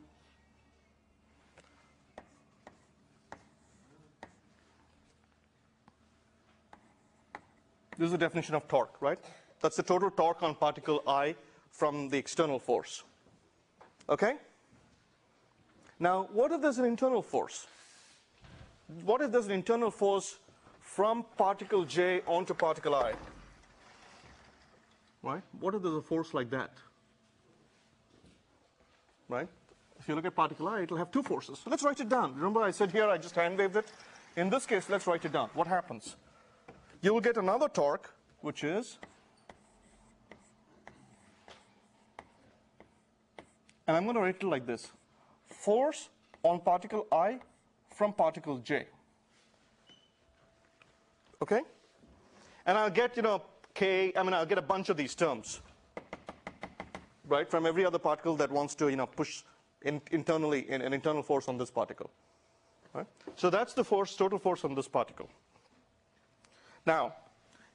this is the definition of torque, right? That's the total torque on particle I from the external force. Okay? Now, what if there's an internal force? What if there's an internal force from particle J onto particle I? Right? What if there's a force like that? Right? If you look at particle I, it'll have two forces. So let's write it down. Remember I said here, I just hand waved it? In this case, let's write it down. What happens? You will get another torque, which is, and I'm going to write it like this. Force on particle I from particle J. Okay? And I'll get, I'll get a bunch of these terms, right, from every other particle that wants to, push internally an internal force on this particle. Right? So that's the force, total force on this particle. Now,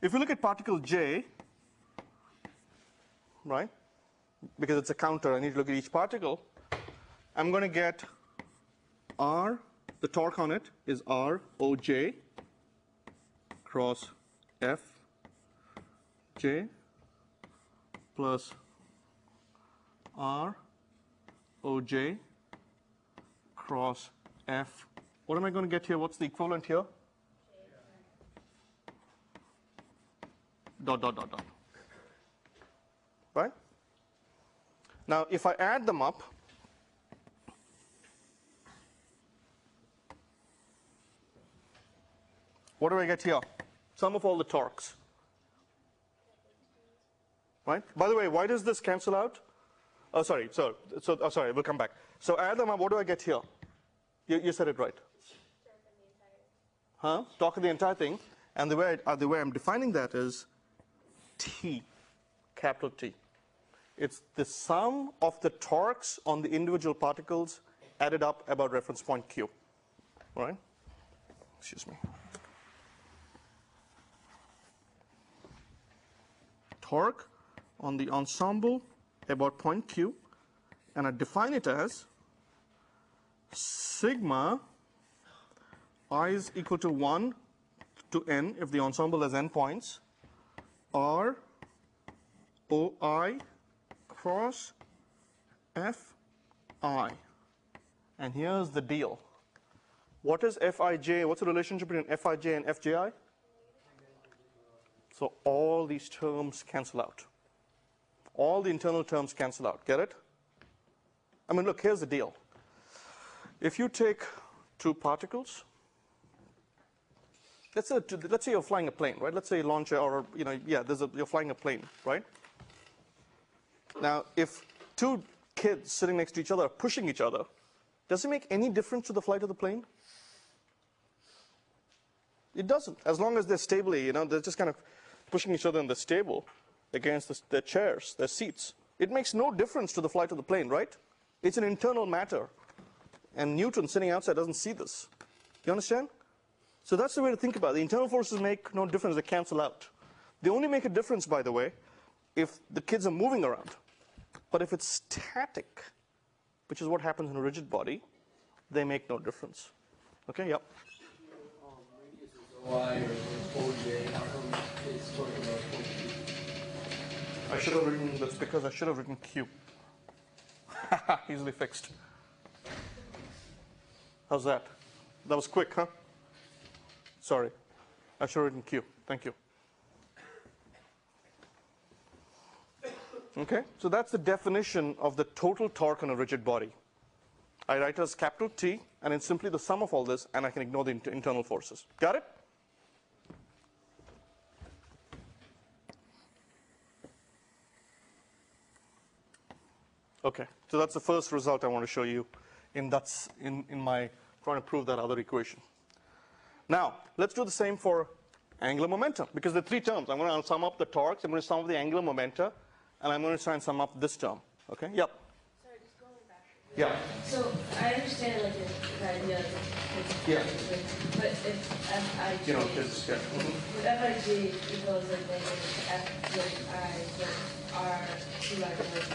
if you look at particle J, right, because it's a counter, I need to look at each particle. I'm going to get R, the torque on it is R OJ cross F J plus R OJ cross F. What am I going to get here? What's the equivalent here? Dot, dot, dot, dot. Right? Now, if I add them up, what do I get here? Sum of all the torques. Right? By the way, why does this cancel out? Oh, sorry. Sorry, we'll come back. So add them up. What do I get here? You said it right. Huh? Torque of the entire thing. And the way I'm defining that is T, capital T. It's the sum of the torques on the individual particles added up about reference point Q. All right? Excuse me. Torque on the ensemble about point Q, and I define it as sigma I is equal to 1 to n if the ensemble has n points, R OI cross Fi. And here's the deal. What is Fij? What's the relationship between Fij and Fji? So all these terms cancel out. All the internal terms cancel out. Get it? I mean, look, here's the deal. If you take two particles, let's say you're flying a plane, right? Let's say launch or you're flying a plane, right? Now, if two kids sitting next to each other are pushing each other, does it make any difference to the flight of the plane? It doesn't. As long as they're stably, they're just kind of pushing each other and they're stable against their chairs, their seats. It makes no difference to the flight of the plane, right? It's an internal matter. And Newton sitting outside doesn't see this. You understand? So that's the way to think about it. The internal forces make no difference. They cancel out. They only make a difference, by the way, if the kids are moving around. But if it's static, which is what happens in a rigid body, they make no difference. Okay, yep. Radius is OI or OJ, how come it's talking about OJ? I should have written, that's because I should have written Q. Easily fixed. How's that? That was quick, huh? Sorry. I should have written Q. Thank you. Okay, so that's the definition of the total torque on a rigid body. I write it as capital T, and it's simply the sum of all this, and I can ignore the internal forces. Got it? Okay, so that's the first result I want to show you in my trying to prove that other equation. Now, let's do the same for angular momentum, because there are three terms. I'm going to sum up the torques, I'm going to sum up the angular momenta, and I'm going to try and sum up this term. Okay? Yep. Sorry, just going back. Yeah. So I understand like the idea of Yeah. but if Fij, Kids, yeah. if Fij equals like negative F with I with R 2I with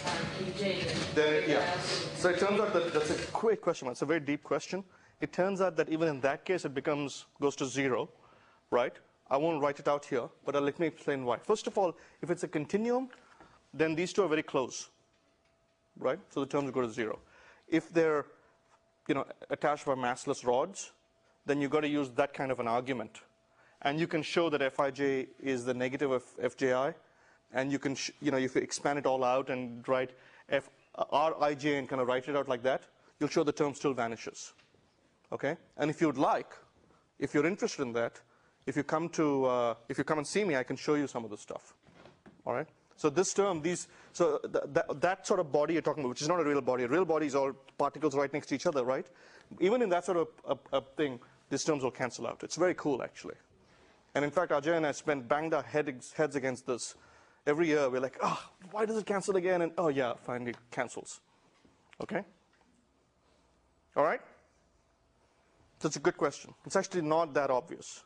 RPJ, Then, yeah. So it turns out that that's a quick question. It's a very deep question. It turns out that even in that case, it goes to 0, right? I won't write it out here, but let me explain why. First of all, if it's a continuum, then these two are very close, right? So the terms go to 0. If they're, attached by massless rods, then you've got to use that kind of an argument. And you can show that Fij is the negative of Fji, and you can, if you expand it all out and write Rij and kind of write it out like that, you'll show the term still vanishes. Okay? And if you'd like, if you're interested in that, if you come and see me, I can show you some of this stuff. All right? So this term, that sort of body you're talking about, which is not a real body is all particles right next to each other, right? Even in that sort of a thing, these terms will cancel out. It's very cool, actually. And in fact, Ajay and I banged our heads against this. Every year, we're like, why does it cancel again? And, oh, yeah, finally it cancels. Okay? All right? That's a good question. It's actually not that obvious.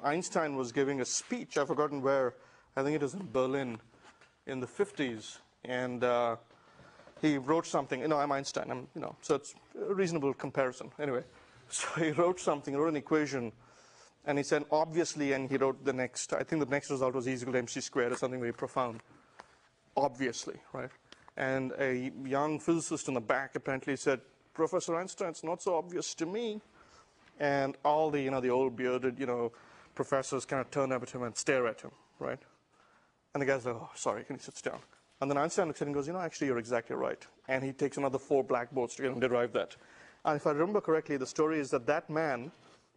Einstein was giving a speech, I've forgotten where, I think it was in Berlin in the 50s, and he wrote something. I'm Einstein, so it's a reasonable comparison. Anyway, so he wrote an equation, and he said, obviously, and he wrote I think the next result was E is equal to mc squared, or something very profound. Obviously, right? And a young physicist in the back apparently said, Professor Einstein, it's not so obvious to me. And all the, the old bearded, professors kind of turn up at him and stare at him, right? And the guy's like, oh, sorry, and he sits down. And then Einstein looks at him and goes, actually, you're exactly right. And he takes another 4 blackboards to derive that. And if I remember correctly, the story is that man,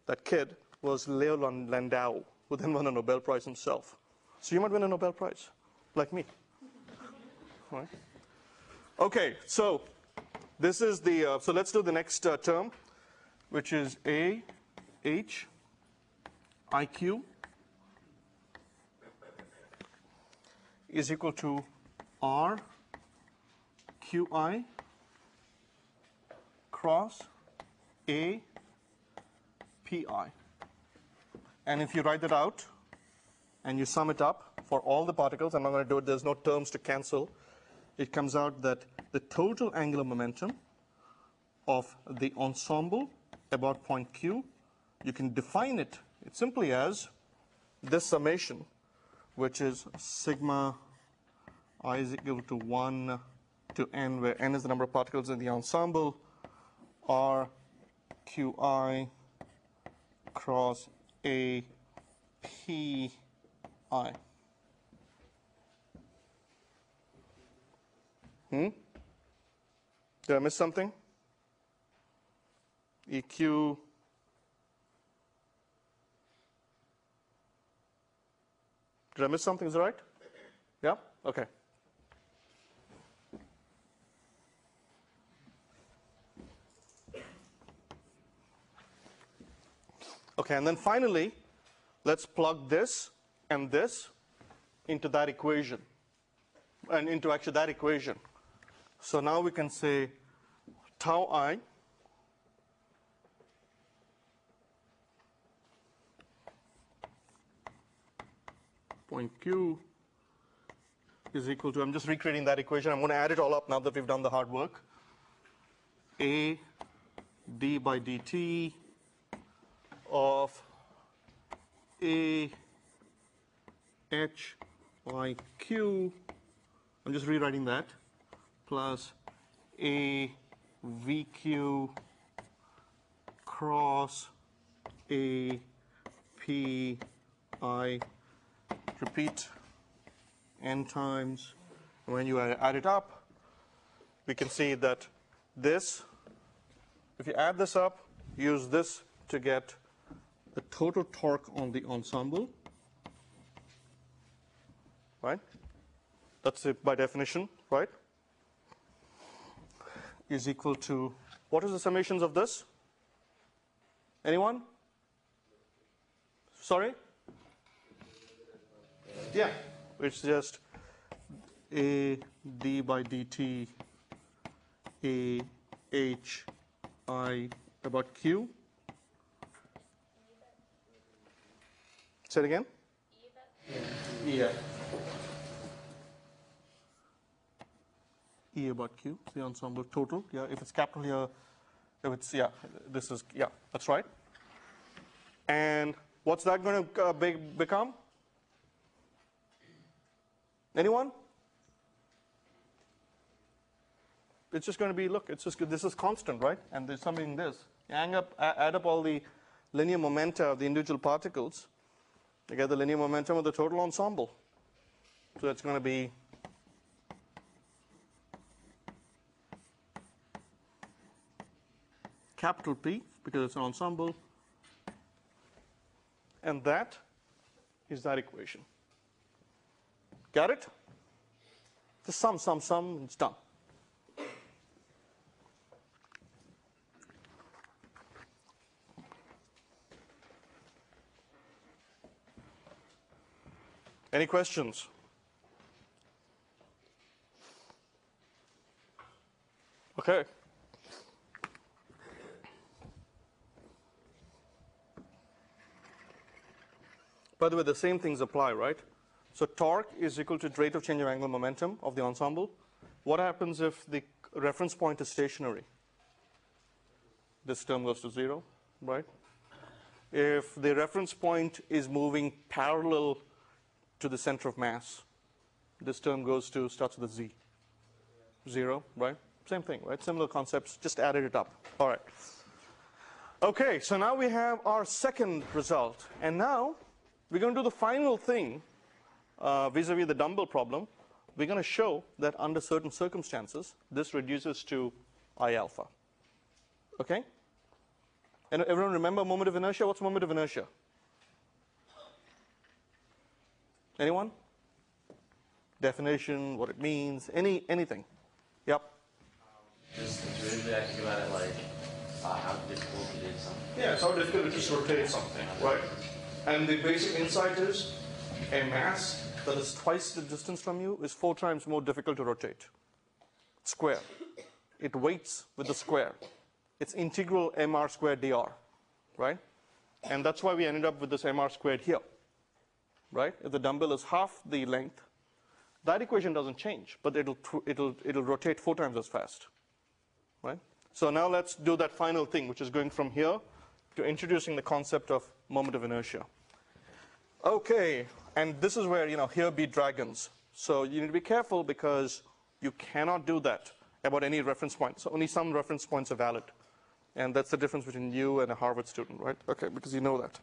that kid, was Leo Landau, who then won a Nobel Prize himself. So you might win a Nobel Prize, like me. All right? Okay, so this is the, so let's do the next term, which is A, H, IQ is equal to R QI cross A PI. And if you write that out and you sum it up for all the particles, I'm not going to do it, there's no terms to cancel, it comes out that the total angular momentum of the ensemble about point Q, you can define it simply as this summation, which is sigma I is equal to 1 to n, where n is the number of particles in the ensemble, R QI cross A PI. Did I miss something? EQ. Did I miss something? Is that right? Yeah? Okay. Okay, and then finally, let's plug this and this into that equation, and into actually that equation. So now we can say tau I point Q is equal to, I'm just recreating that equation. I'm going to add it all up now that we've done the hard work. A d by dt of A h by q, I'm just rewriting that, plus A vq cross A p I, repeat n times. When you add it up, we can see that this, if you add this up, use this to get the total torque on the ensemble, right? That's it by definition, right? Is equal to, what is the summations of this? Anyone? Sorry? Yeah, it's just A d by dt A h I about q. Say it again? Yeah. E about q, the ensemble total. Yeah, if it's capital here, if it's, yeah, this is, yeah, that's right. And what's that going to become? Anyone? It's just going to be, look, it's just, this is constant, right? And there's something in this. You add up all the linear momenta of the individual particles, you get the linear momentum of the total ensemble. So it's going to be capital P, because it's an ensemble, and that is that equation. Got it? Just sum, it's done. Any questions? Okay. By the way, the same things apply, right? So torque is equal to rate of change of angular momentum of the ensemble. What happens if the reference point is stationary? This term goes to 0, right? If the reference point is moving parallel to the center of mass, this term starts with a z. 0, right? Same thing, right? Similar concepts, just added it up. All right. Okay, so now we have our second result. And now we're going to do the final thing vis-a-vis the dumbbell problem. We're going to show that under certain circumstances, this reduces to I alpha. Okay? And everyone remember moment of inertia? What's moment of inertia? Anyone? Definition, what it means, anything. Yep. Just intuitively, I think about it like how difficult it is. Yeah, it's how difficult it is to rotate something, right? And the basic insight is a mass that is twice the distance from you is 4 times more difficult to rotate. Square. It weights with the square. It's integral mr squared dr, right? And that's why we ended up with this mr squared here, right? If the dumbbell is half the length, that equation doesn't change, but it'll rotate 4 times as fast, right? So now let's do that final thing, which is going from here to introducing the concept of moment of inertia. Okay, and this is where, here be dragons. So you need to be careful because you cannot do that about any reference point. So only some reference points are valid. And that's the difference between you and a Harvard student, right? Okay, because you know that.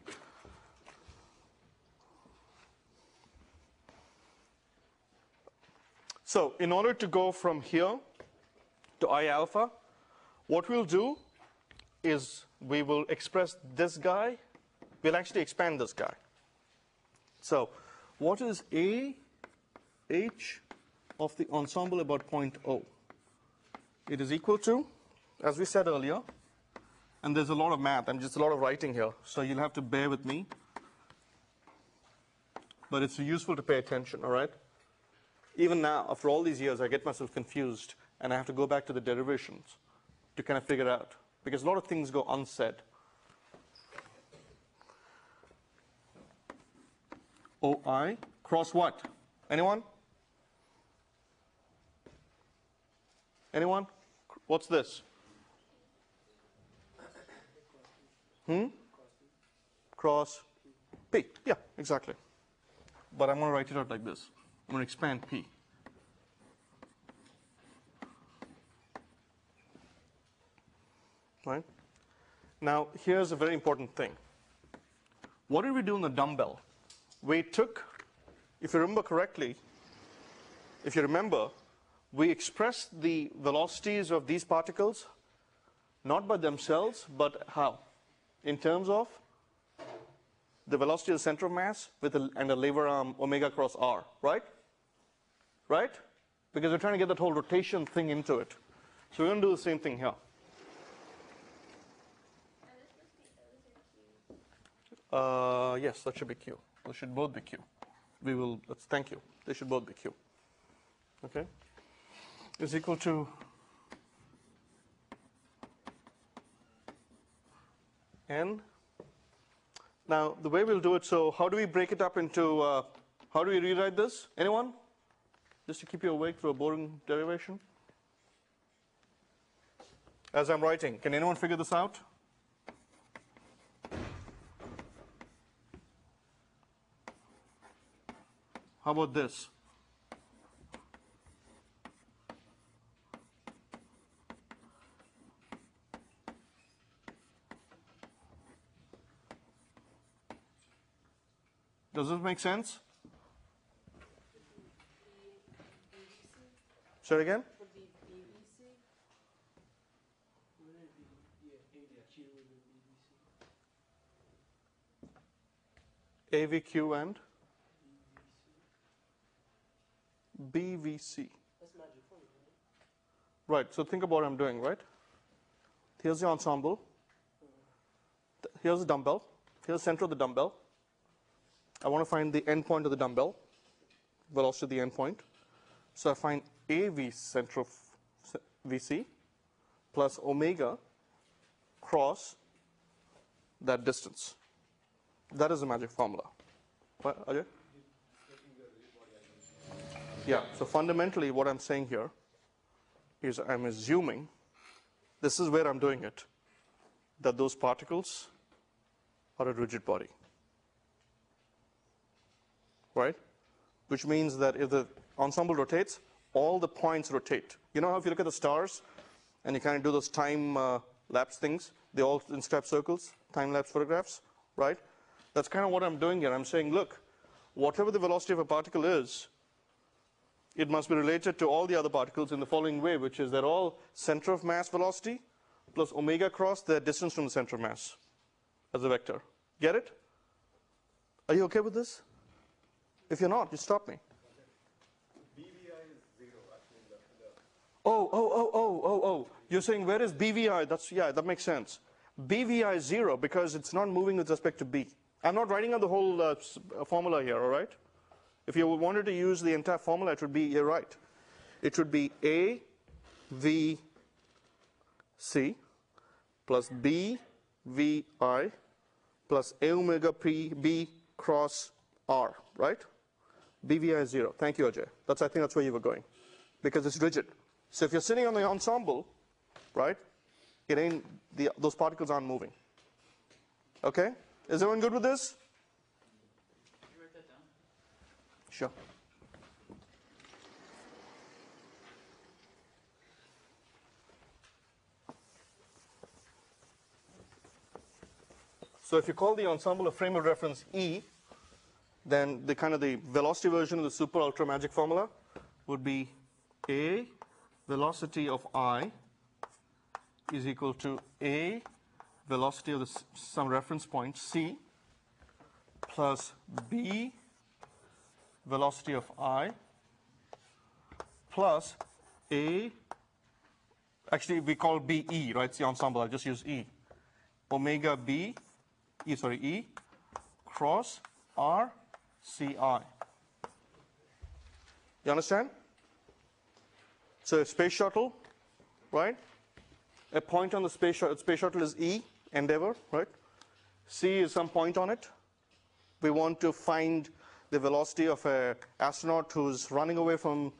So in order to go from here to I alpha, what we'll do is we will express this guy. We'll actually expand this guy. So what is A H of the ensemble about point O? It is equal to, as we said earlier, and there's a lot of math and just a lot of writing here, so you'll have to bear with me. But it's useful to pay attention, all right? Even now, after all these years, I get myself confused, and I have to go back to the derivations to kind of figure out, because a lot of things go unsaid. OI cross what? Anyone? Anyone? What's this? Cross P. Yeah, exactly. But I'm going to write it out like this. I'm going to expand P. Right? Now, here's a very important thing. What did we do in the dumbbell? We took, if you remember correctly, we expressed the velocities of these particles not by themselves, but how? In terms of the velocity of the center of mass and a lever arm omega cross r, right? Right? Because we're trying to get that whole rotation thing into it. So we're going to do the same thing here. Yes, that should be Q. They should both be Q. Thank you. They should both be Q. Okay? Is equal to N. Now, the way we'll do it, so how do we break it up into, how do we rewrite this? Anyone? Just to keep you awake through a boring derivation? As I'm writing, can anyone figure this out? How about this? Does this make sense? Say it again? AVQ and BVC. Right, so think about what I'm doing, right? Here's the ensemble. Here's the dumbbell. Here's the center of the dumbbell. I want to find the end point of the dumbbell, velocity of the end point. So I find AV center of VC plus omega cross that distance. That is the magic formula. What, Ajay? Yeah, so fundamentally what I'm saying here is I'm assuming, this is where I'm doing it, that those particles are a rigid body. Right? Which means that if the ensemble rotates, all the points rotate. You know how if you look at the stars and you kind of do those time lapse things, they all inscribe circles, time lapse photographs, right? That's kind of what I'm doing here. I'm saying, look, whatever the velocity of a particle is, it must be related to all the other particles in the following way, which is they're all center of mass velocity plus omega cross their distance from the center of mass as a vector. Get it? Are you okay with this? If you're not, you stop me. BVI is 0 actually. Oh. You're saying where is BVI? Yeah, that makes sense. BVI is 0 because it's not moving with respect to B. I'm not writing out the whole formula here, all right? If you wanted to use the entire formula, it would be, you're right. It would be A, V, C plus B, V, I plus A omega P, B cross R, right? BVI is 0. Thank you, Ajay. I think that's where you were going. Because it's rigid. So if you're sitting on the ensemble, right, it ain't, those particles aren't moving. Okay? Is everyone good with this? Can you write that down? Sure. So if you call the ensemble a frame of reference E, then the kind of the velocity version of the super ultra magic formula would be A velocity of I is equal to A velocity of some reference point C plus B velocity of I plus A, actually we call B E, right? It's the ensemble, I'll just use E. Omega B, E cross R CI. You understand? So a space shuttle, right? A point on the space shuttle is E, endeavor, right? C is some point on it. We want to find the velocity of an astronaut who's running away from,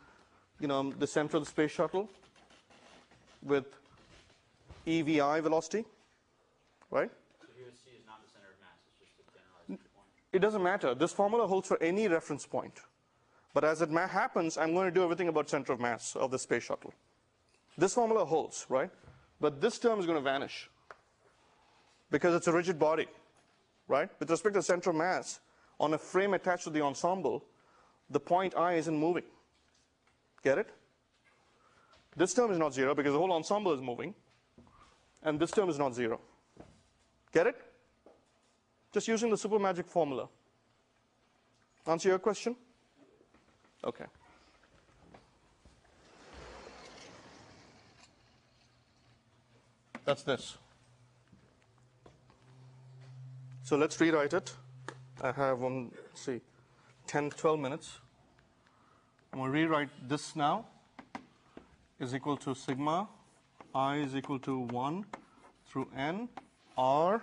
the center of the space shuttle with EVI velocity, right? So here C is not the center of mass, it's just a generalizing point. It doesn't matter. This formula holds for any reference point. But as it happens, I'm going to do everything about center of mass of the space shuttle. This formula holds, right? But this term is going to vanish because it's a rigid body, right? With respect to center of mass, on a frame attached to the ensemble, the point I isn't moving. Get it? This term is not 0 because the whole ensemble is moving. And this term is not 0. Get it? Just using the super magic formula. Answer your question? Okay. That's this. So let's rewrite it. I have 10, 12 minutes. I'm going to rewrite this now is equal to sigma I is equal to 1 through N R,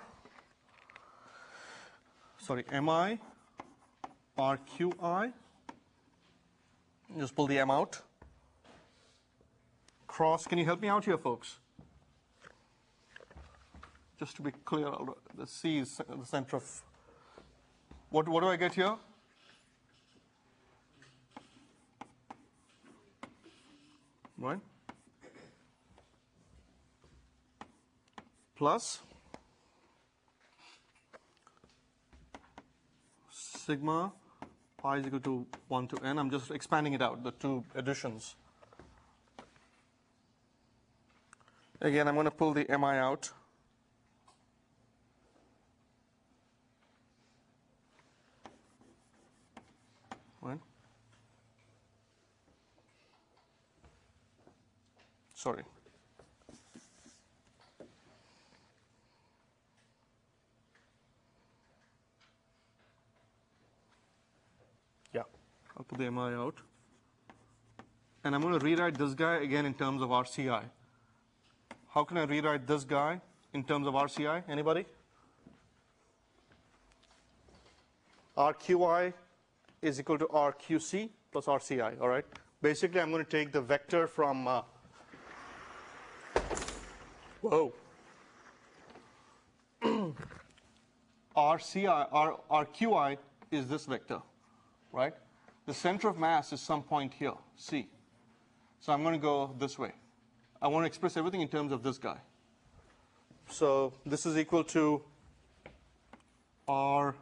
MI RQI. Just pull the M out. Cross, can you help me out here, folks? Just to be clear, the C is the center of, what do I get here? Right? Plus sigma pi is equal to 1 to n. I'm just expanding it out, the two additions. Again, I'm going to pull the mi out. Right? Sorry. Yeah, I'll put the mi out. And I'm going to rewrite this guy again in terms of RCI. How can I rewrite this guy in terms of RCI? Anybody? RQI is equal to RQC plus RCI, all right? Basically, I'm going to take the vector from, RQI is this vector, right? The center of mass is some point here, C. So I'm going to go this way. I want to express everything in terms of this guy. So this is equal to RQC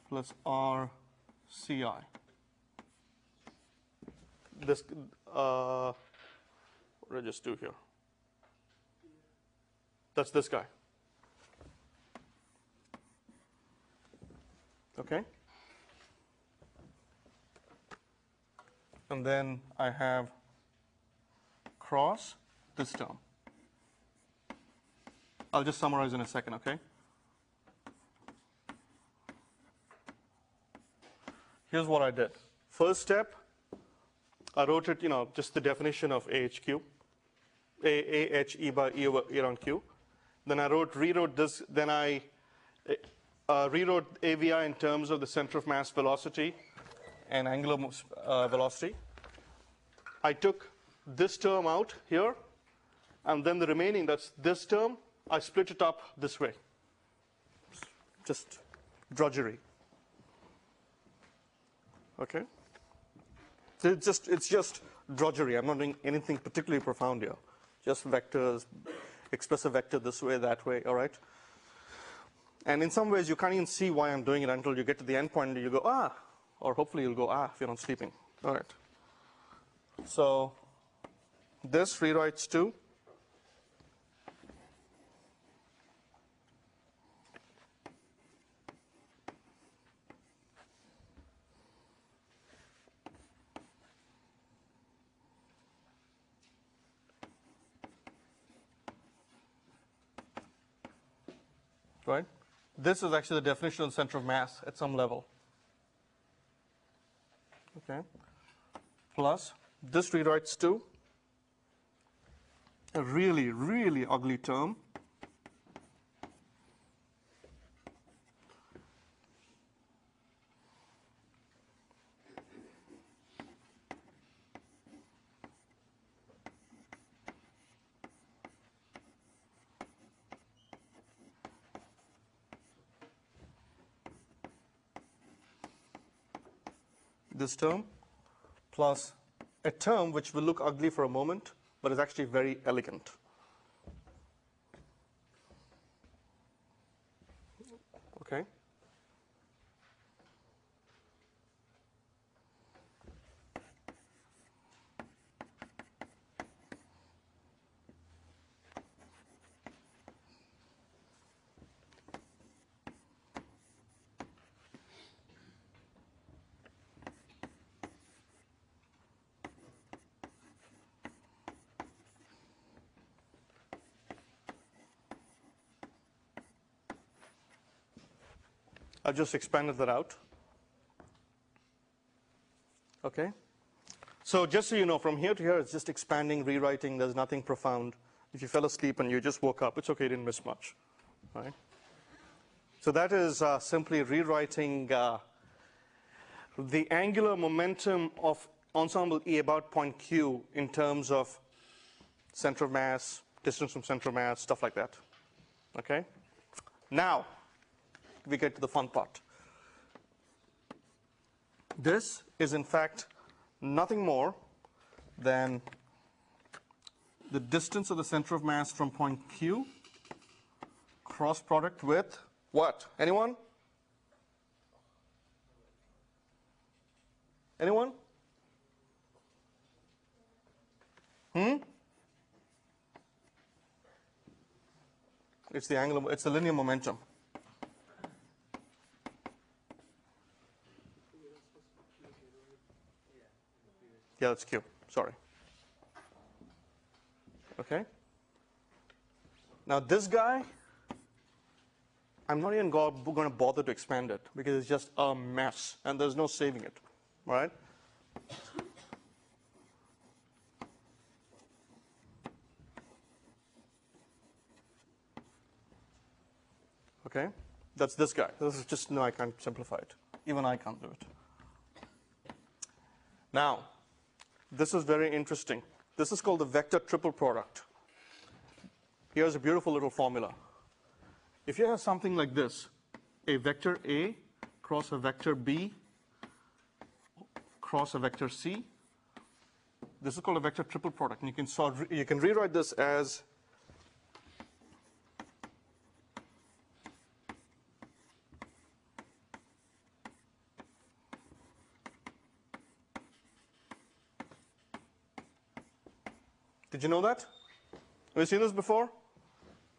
plus RCI. This, what did I just do here? That's this guy. Okay? And then I have cross this term. I'll just summarize in a second, okay? here's what I did. First step, I wrote it, just the definition of AHQ, AHE by E around Q. Then I rewrote this, then I rewrote AVI in terms of the center of mass velocity and angular velocity. I took this term out here, and then the remaining, that's this term, I split it up this way. Just drudgery. Okay? It's just drudgery. I'm not doing anything particularly profound here. Just vectors, express a vector this way, that way, all right? And in some ways, you can't even see why I'm doing it until you get to the end point and you go, ah, or hopefully you'll go, ah, if you're not sleeping. All right. So this rewrites to right? This is actually the definition of the center of mass at some level. Okay. Plus, this rewrites to a really, really ugly term. This term plus a term which will look ugly for a moment, but is actually very elegant. Okay? I've just expanded that out. Okay? So just so you know, from here to here, it's just expanding, rewriting. There's nothing profound. If you fell asleep and you just woke up, it's okay, you didn't miss much. Right? So that is simply rewriting the angular momentum of ensemble E about point Q in terms of center of mass, distance from center of mass, stuff like that. Okay? Now, we get to the fun part. This is in fact nothing more than the distance of the center of mass from point Q cross product with what? Anyone? Anyone? It's the angular, it's the linear momentum. Yeah, that's Q. Sorry. Okay. Now this guy, I'm not even going to bother to expand it because it's just a mess and there's no saving it. Right? Okay. That's this guy. This is just, no, I can't simplify it. Even I can't do it. Now, this is very interesting. This is called the vector triple product. Here's a beautiful little formula. If you have something like this, a vector A cross a vector B cross a vector C, this is called a vector triple product. And you can rewrite this as Did you know that? Have you seen this before?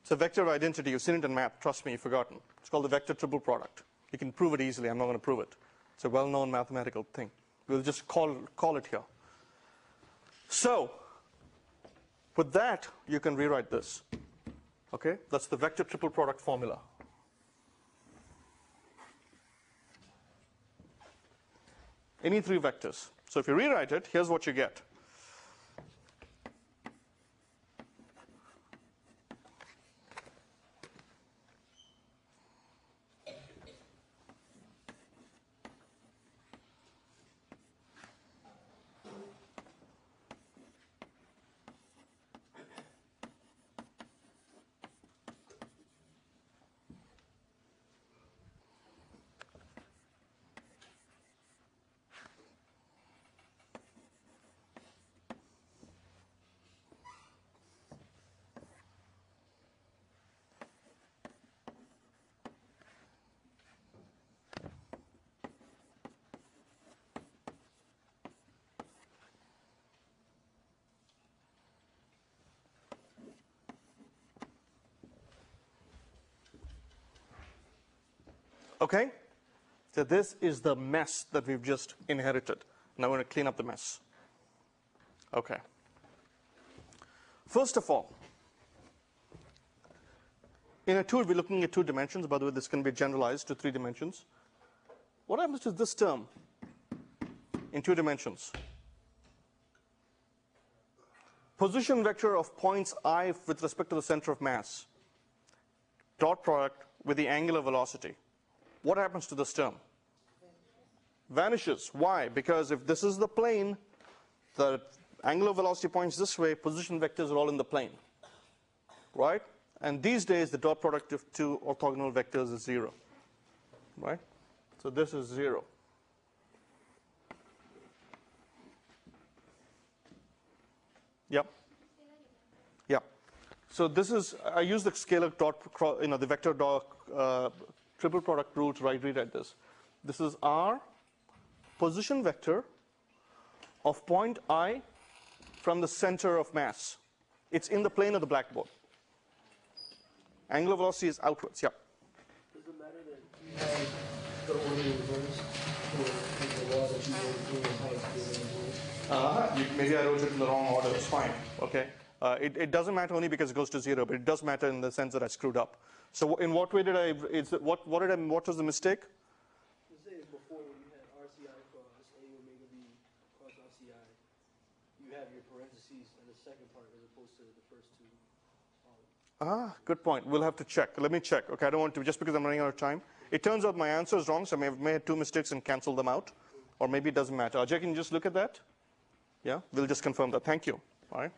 It's a vector of identity. You've seen it in math. Trust me, you've forgotten. It's called the vector triple product. You can prove it easily. I'm not going to prove it. It's a well-known mathematical thing. We'll just call it here. So, with that, you can rewrite this. Okay? That's the vector triple product formula. Any three vectors. So if you rewrite it, here's what you get. Okay? So this is the mess that we've just inherited. Now we're going to clean up the mess. Okay. First of all, in a tool, we're looking at 2 dimensions. By the way, this can be generalized to 3 dimensions. What happens to this term in 2 dimensions? Position vector of points I with respect to the center of mass. Dot product with the angular velocity. What happens to this term? Vanishes. Why? Because if this is the plane, the angular velocity points this way, position vectors are all in the plane. Right? And these days, the dot product of 2 orthogonal vectors is 0. Right? So this is 0. Yep. Yeah. So this is, I use the scalar dot, the vector dot, triple product rule to rewrite this. This is our position vector of point I from the center of mass. It's in the plane of the blackboard. Angular velocity is outwards. Yeah. Does it matter that you have the order reversed for the law that you were doing height? Maybe I wrote it in the wrong order. It's fine. Okay. It doesn't matter only because it goes to 0, but it does matter in the sense that I screwed up. So in what way did I? What was the mistake? You say before when you had RCI cross A omega B cross RCI, you have your parentheses in the second part as opposed to the first 2. Good point. We'll have to check. Let me check. Okay, I don't want to, just because I'm running out of time. It turns out my answer is wrong, so I may have made 2 mistakes and cancel them out. Or maybe it doesn't matter. Ajay, can you just look at that? Yeah, we'll just confirm that. Thank you. All right.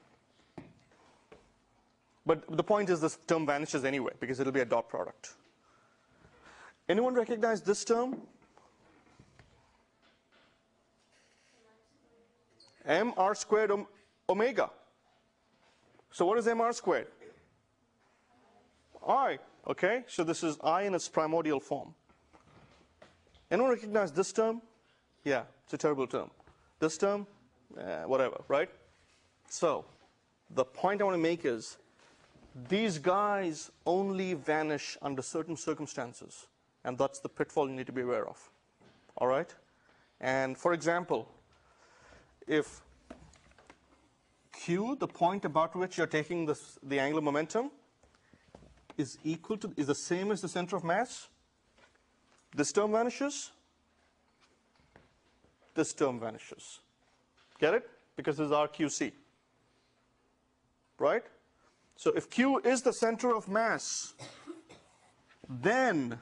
But the point is this term vanishes anyway, because it'll be a dot product. Anyone recognize this term? mr squared omega. So what is mr squared? I. Okay, so this is I in its primordial form. Anyone recognize this term? Yeah, it's a terrible term. This term, whatever, right? So the point I want to make is these guys only vanish under certain circumstances, and that's the pitfall you need to be aware of. All right? And for example, if Q, the point about which you're taking the angular momentum, is the same as the center of mass, this term vanishes, this term vanishes. Get it? Because this is our QC. Right? So if Q is the center of mass, then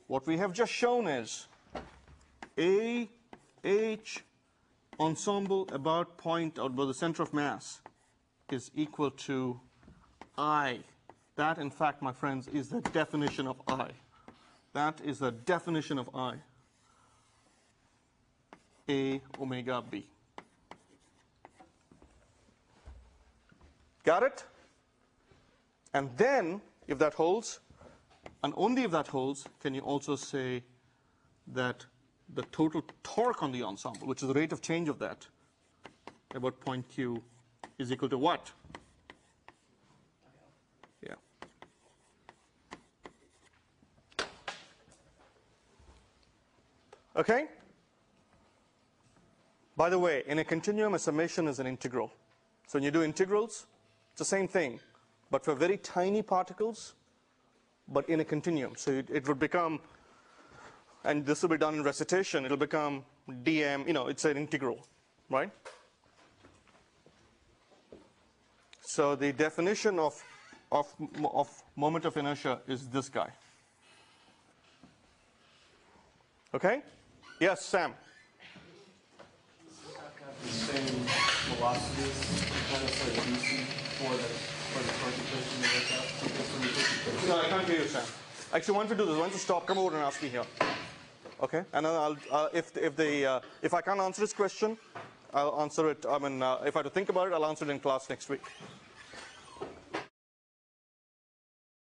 what we have just shown is A, H, ensemble about point or the center of mass is equal to I. That, in fact, my friends, is the definition of I. That is the definition of I. A omega B. Got it? And then, if that holds, and only if that holds, can you also say that the total torque on the ensemble, which is the rate of change of that, about point Q, is equal to what? Yeah. Okay? By the way, in a continuum, a summation is an integral. So when you do integrals, it's the same thing, but for very tiny particles, but in a continuum. So it would become and this will be done in recitation, it'll become dm, it's an integral, right? So the definition of moment of inertia is this guy. Okay? Yes, Sam. The same velocities, kind of like DC for the torque equation to work out. Because when you take the No, I can't hear you, Sam. Actually, why don't you do this? Why don't you stop, come over and ask me here. Okay? And then if I can't answer this question, I'll answer it. If I have to think about it, I'll answer it in class next week.